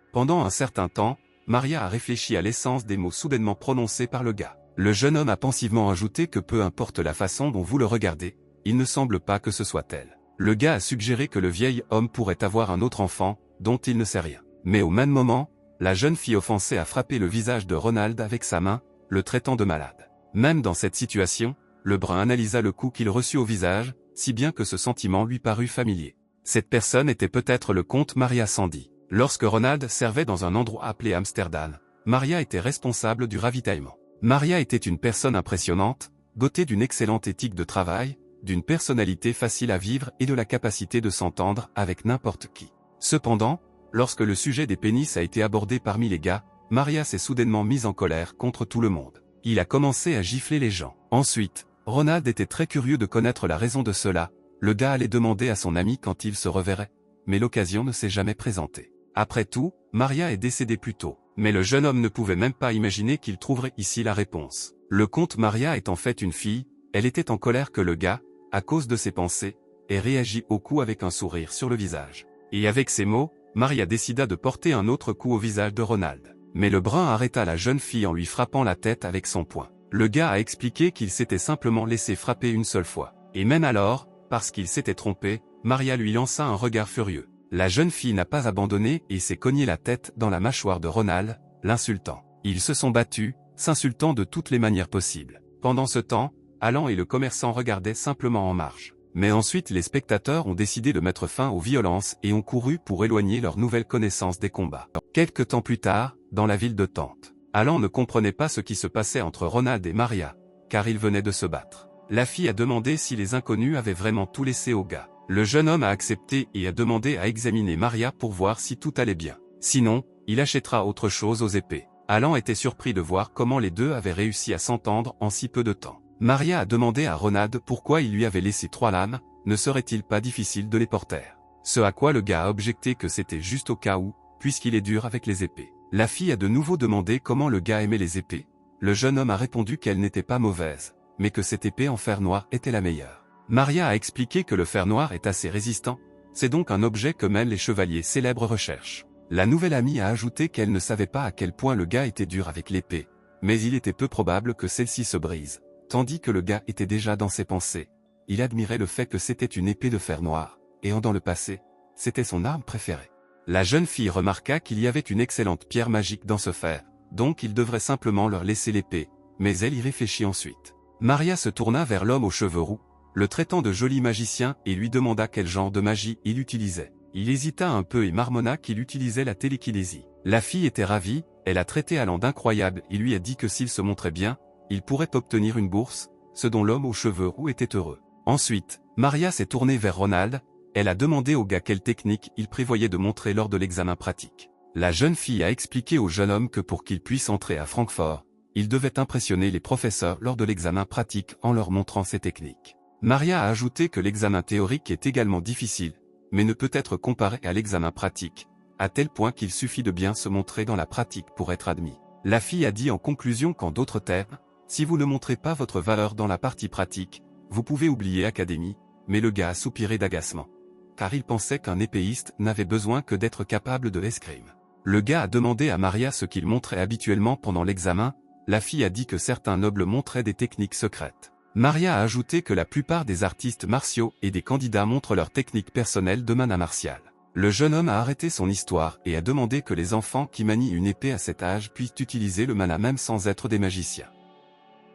Pendant un certain temps, Maria a réfléchi à l'essence des mots soudainement prononcés par le gars. Le jeune homme a pensivement ajouté que peu importe la façon dont vous le regardez, il ne semble pas que ce soit elle. Le gars a suggéré que le vieil homme pourrait avoir un autre enfant, dont il ne sait rien. Mais au même moment, la jeune fille offensée a frappé le visage de Ronald avec sa main, le traitant de malade. Même dans cette situation, le brun analysa le coup qu'il reçut au visage, si bien que ce sentiment lui parut familier. Cette personne était peut-être le comte Maria Sandy. Lorsque Ronald servait dans un endroit appelé Amsterdam, Maria était responsable du ravitaillement. Maria était une personne impressionnante, doté d'une excellente éthique de travail, d'une personnalité facile à vivre et de la capacité de s'entendre avec n'importe qui. Cependant, lorsque le sujet des pénis a été abordé parmi les gars, Maria s'est soudainement mise en colère contre tout le monde. Il a commencé à gifler les gens. Ensuite, Ronald était très curieux de connaître la raison de cela. Le gars allait demander à son ami quand il se reverrait, mais l'occasion ne s'est jamais présentée. Après tout, Maria est décédée plus tôt, mais le jeune homme ne pouvait même pas imaginer qu'il trouverait ici la réponse. Le comte Maria est en fait une fille, elle était en colère que le gars, à cause de ses pensées, ait réagi au coup avec un sourire sur le visage. Et avec ces mots, Maria décida de porter un autre coup au visage de Ronald. Mais le brun arrêta la jeune fille en lui frappant la tête avec son poing. Le gars a expliqué qu'il s'était simplement laissé frapper une seule fois. Et même alors, parce qu'il s'était trompé, Maria lui lança un regard furieux. La jeune fille n'a pas abandonné et s'est cogné la tête dans la mâchoire de Ronald, l'insultant. Ils se sont battus, s'insultant de toutes les manières possibles. Pendant ce temps, Alan et le commerçant regardaient simplement en marge. Mais ensuite les spectateurs ont décidé de mettre fin aux violences et ont couru pour éloigner leur nouvelle connaissance des combats. Quelque temps plus tard, dans la ville de Tente, Alan ne comprenait pas ce qui se passait entre Ronald et Maria, car ils venaient de se battre. La fille a demandé si les inconnus avaient vraiment tout laissé au gars. Le jeune homme a accepté et a demandé à examiner Maria pour voir si tout allait bien. Sinon, il achètera autre chose aux épées. Alan était surpris de voir comment les deux avaient réussi à s'entendre en si peu de temps. Maria a demandé à Ronald pourquoi il lui avait laissé 3 lames, ne serait-il pas difficile de les porter? Ce à quoi le gars a objecté que c'était juste au cas où, puisqu'il est dur avec les épées. La fille a de nouveau demandé comment le gars aimait les épées. Le jeune homme a répondu qu'elle n'était pas mauvaise, mais que cette épée en fer noir était la meilleure. Maria a expliqué que le fer noir est assez résistant, c'est donc un objet que même les chevaliers célèbres recherchent. La nouvelle amie a ajouté qu'elle ne savait pas à quel point le gars était dur avec l'épée, mais il était peu probable que celle-ci se brise. Tandis que le gars était déjà dans ses pensées. Il admirait le fait que c'était une épée de fer noir, et dans le passé, c'était son arme préférée. La jeune fille remarqua qu'il y avait une excellente pierre magique dans ce fer, donc il devrait simplement leur laisser l'épée, mais elle y réfléchit ensuite. Maria se tourna vers l'homme aux cheveux roux, le traitant de joli magicien et lui demanda quel genre de magie il utilisait. Il hésita un peu et marmonna qu'il utilisait la télékinésie. La fille était ravie, elle a traité Alan d'incroyable et lui a dit que s'il se montrait bien, il pourrait obtenir une bourse, ce dont l'homme aux cheveux roux était heureux. Ensuite, Maria s'est tournée vers Ronald, elle a demandé au gars quelle technique il prévoyait de montrer lors de l'examen pratique. La jeune fille a expliqué au jeune homme que pour qu'il puisse entrer à Francfort, il devait impressionner les professeurs lors de l'examen pratique en leur montrant ses techniques. Maria a ajouté que l'examen théorique est également difficile, mais ne peut être comparé à l'examen pratique, à tel point qu'il suffit de bien se montrer dans la pratique pour être admis. La fille a dit en conclusion qu'en d'autres termes, si vous ne montrez pas votre valeur dans la partie pratique, vous pouvez oublier Académie, mais le gars a soupiré d'agacement. Car il pensait qu'un épéiste n'avait besoin que d'être capable de l'escrime. Le gars a demandé à Maria ce qu'il montrait habituellement pendant l'examen, la fille a dit que certains nobles montraient des techniques secrètes. Maria a ajouté que la plupart des artistes martiaux et des candidats montrent leurs techniques personnelles de mana martiale. Le jeune homme a arrêté son histoire et a demandé que les enfants qui manient une épée à cet âge puissent utiliser le mana même sans être des magiciens.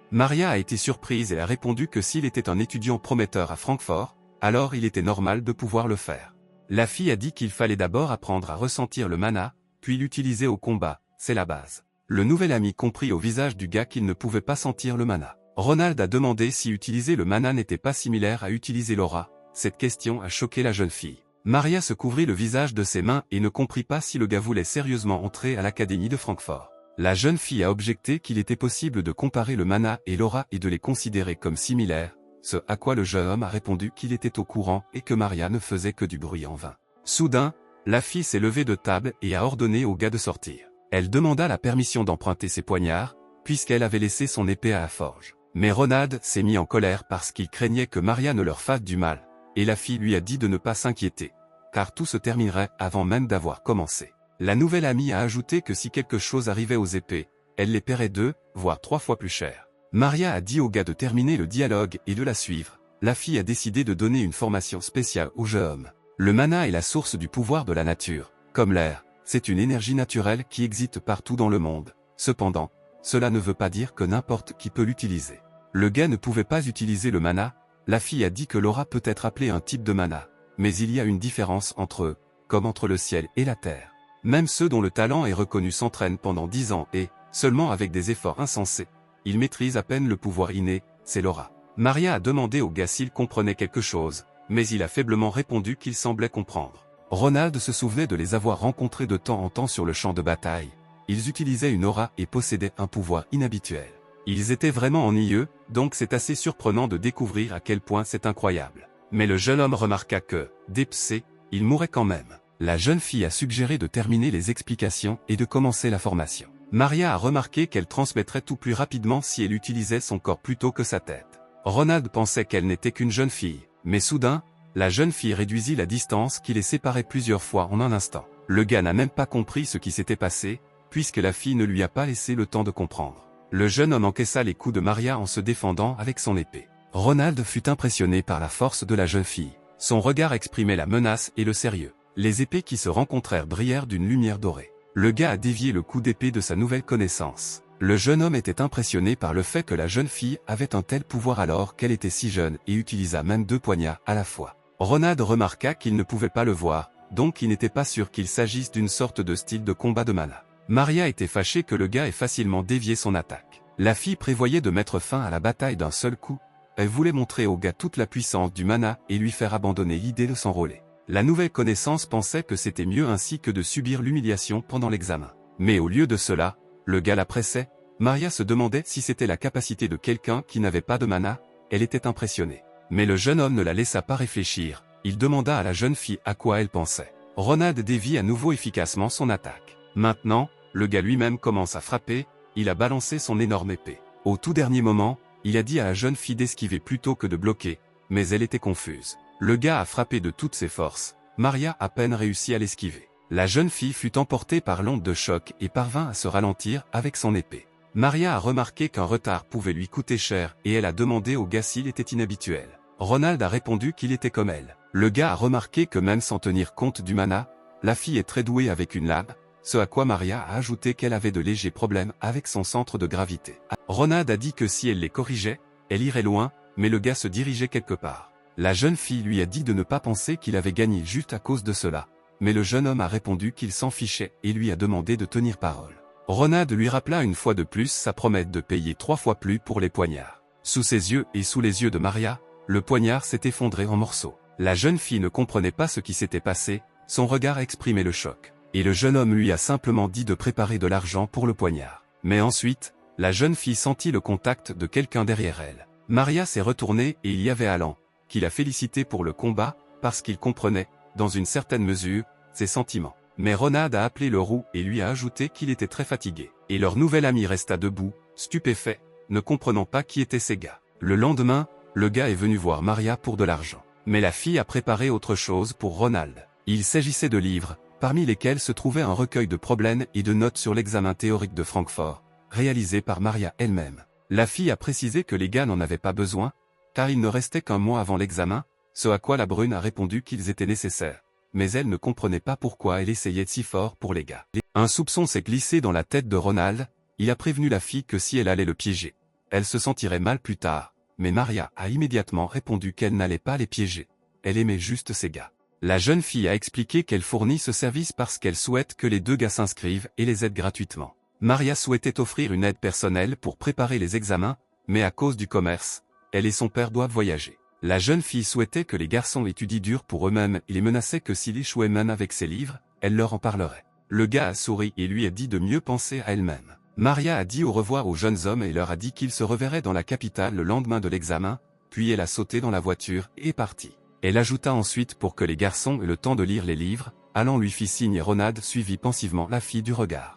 Maria a été surprise et a répondu que s'il était un étudiant prometteur à Francfort, alors il était normal de pouvoir le faire. La fille a dit qu'il fallait d'abord apprendre à ressentir le mana, puis l'utiliser au combat, c'est la base. Le nouvel ami comprit au visage du gars qu'il ne pouvait pas sentir le mana. Ronald a demandé si utiliser le mana n'était pas similaire à utiliser l'aura. Cette question a choqué la jeune fille. Maria se couvrit le visage de ses mains et ne comprit pas si le gars voulait sérieusement entrer à l'Académie de Francfort. La jeune fille a objecté qu'il était possible de comparer le mana et l'aura et de les considérer comme similaires, ce à quoi le jeune homme a répondu qu'il était au courant et que Maria ne faisait que du bruit en vain. Soudain, la fille s'est levée de table et a ordonné au gars de sortir. Elle demanda la permission d'emprunter ses poignards, puisqu'elle avait laissé son épée à la forge. Mais Ronald s'est mis en colère parce qu'il craignait que Maria ne leur fasse du mal, et la fille lui a dit de ne pas s'inquiéter, car tout se terminerait avant même d'avoir commencé. La nouvelle amie a ajouté que si quelque chose arrivait aux épées, elle les paierait 2, voire 3 fois plus cher. Maria a dit au gars de terminer le dialogue et de la suivre. La fille a décidé de donner une formation spéciale au jeune homme. Le mana est la source du pouvoir de la nature. Comme l'air, c'est une énergie naturelle qui existe partout dans le monde. Cependant, cela ne veut pas dire que n'importe qui peut l'utiliser. Le gars ne pouvait pas utiliser le mana. La fille a dit que l'aura peut être appelée un type de mana. Mais il y a une différence entre eux, comme entre le ciel et la terre. Même ceux dont le talent est reconnu s'entraînent pendant 10 ans et, seulement avec des efforts insensés, ils maîtrisent à peine le pouvoir inné, c'est Laura. Maria a demandé au gars s'il comprenait quelque chose, mais il a faiblement répondu qu'il semblait comprendre. Ronald se souvenait de les avoir rencontrés de temps en temps sur le champ de bataille. Ils utilisaient une aura et possédaient un pouvoir inhabituel. Ils étaient vraiment ennuyeux, donc c'est assez surprenant de découvrir à quel point c'est incroyable. Mais le jeune homme remarqua que, dépecé, il mourrait quand même. La jeune fille a suggéré de terminer les explications et de commencer la formation. Maria a remarqué qu'elle transmettrait tout plus rapidement si elle utilisait son corps plutôt que sa tête. Ronald pensait qu'elle n'était qu'une jeune fille, mais soudain, la jeune fille réduisit la distance qui les séparait plusieurs fois en un instant. Le gars n'a même pas compris ce qui s'était passé, puisque la fille ne lui a pas laissé le temps de comprendre. Le jeune homme encaissa les coups de Maria en se défendant avec son épée. Ronald fut impressionné par la force de la jeune fille. Son regard exprimait la menace et le sérieux. Les épées qui se rencontrèrent brillèrent d'une lumière dorée. Le gars a dévié le coup d'épée de sa nouvelle connaissance. Le jeune homme était impressionné par le fait que la jeune fille avait un tel pouvoir alors qu'elle était si jeune et utilisa même 2 poignards à la fois. Ronald remarqua qu'il ne pouvait pas le voir, donc il n'était pas sûr qu'il s'agisse d'une sorte de style de combat de mana. Maria était fâchée que le gars ait facilement dévié son attaque. La fille prévoyait de mettre fin à la bataille d'un seul coup. Elle voulait montrer au gars toute la puissance du mana et lui faire abandonner l'idée de s'enrôler. La nouvelle connaissance pensait que c'était mieux ainsi que de subir l'humiliation pendant l'examen. Mais au lieu de cela, le gars la pressait. Maria se demandait si c'était la capacité de quelqu'un qui n'avait pas de mana. Elle était impressionnée. Mais le jeune homme ne la laissa pas réfléchir. Il demanda à la jeune fille à quoi elle pensait. Ronald dévie à nouveau efficacement son attaque. Maintenant, le gars lui-même commence à frapper. Il a balancé son énorme épée. Au tout dernier moment, il a dit à la jeune fille d'esquiver plutôt que de bloquer, mais elle était confuse. Le gars a frappé de toutes ses forces. Maria a à peine réussi à l'esquiver. La jeune fille fut emportée par l'onde de choc et parvint à se ralentir avec son épée. Maria a remarqué qu'un retard pouvait lui coûter cher et elle a demandé au gars s'il était inhabituel. Ronald a répondu qu'il était comme elle. Le gars a remarqué que même sans tenir compte du mana, la fille est très douée avec une lame, ce à quoi Maria a ajouté qu'elle avait de légers problèmes avec son centre de gravité. Ronald a dit que si elle les corrigeait, elle irait loin, mais le gars se dirigeait quelque part. La jeune fille lui a dit de ne pas penser qu'il avait gagné juste à cause de cela, mais le jeune homme a répondu qu'il s'en fichait et lui a demandé de tenir parole. Ronald lui rappela une fois de plus sa promesse de payer 3 fois plus pour les poignards. Sous ses yeux et sous les yeux de Maria, le poignard s'est effondré en morceaux. La jeune fille ne comprenait pas ce qui s'était passé, son regard exprimait le choc. Et le jeune homme lui a simplement dit de préparer de l'argent pour le poignard. Mais ensuite, la jeune fille sentit le contact de quelqu'un derrière elle. Maria s'est retournée et il y avait Alan, qui l'a félicité pour le combat, parce qu'il comprenait, dans une certaine mesure, ses sentiments. Mais Ronald a appelé le roux et lui a ajouté qu'il était très fatigué. Et leur nouvel ami resta debout, stupéfait, ne comprenant pas qui étaient ces gars. Le lendemain, le gars est venu voir Maria pour de l'argent. Mais la fille a préparé autre chose pour Ronald. Il s'agissait de livres, parmi lesquels se trouvait un recueil de problèmes et de notes sur l'examen théorique de Francfort, réalisé par Maria elle-même. La fille a précisé que les gars n'en avaient pas besoin, car il ne restait qu'un mois avant l'examen, ce à quoi la brune a répondu qu'ils étaient nécessaires. Mais elle ne comprenait pas pourquoi elle essayait si fort pour les gars. Un soupçon s'est glissé dans la tête de Ronald, il a prévenu la fille que si elle allait le piéger, elle se sentirait mal plus tard, mais Maria a immédiatement répondu qu'elle n'allait pas les piéger. Elle aimait juste ces gars. La jeune fille a expliqué qu'elle fournit ce service parce qu'elle souhaite que les 2 gars s'inscrivent et les aident gratuitement. Maria souhaitait offrir une aide personnelle pour préparer les examens, mais à cause du commerce, elle et son père doivent voyager. La jeune fille souhaitait que les garçons étudient dur pour eux-mêmes et les menaçait que s'il échouait même avec ses livres, elle leur en parlerait. Le gars a souri et lui a dit de mieux penser à elle-même. Maria a dit au revoir aux jeunes hommes et leur a dit qu'ils se reverraient dans la capitale le lendemain de l'examen, puis elle a sauté dans la voiture et est partie. Elle ajouta ensuite pour que les garçons aient le temps de lire les livres, Alan lui fit signe et Ronald suivit pensivement la fille du regard.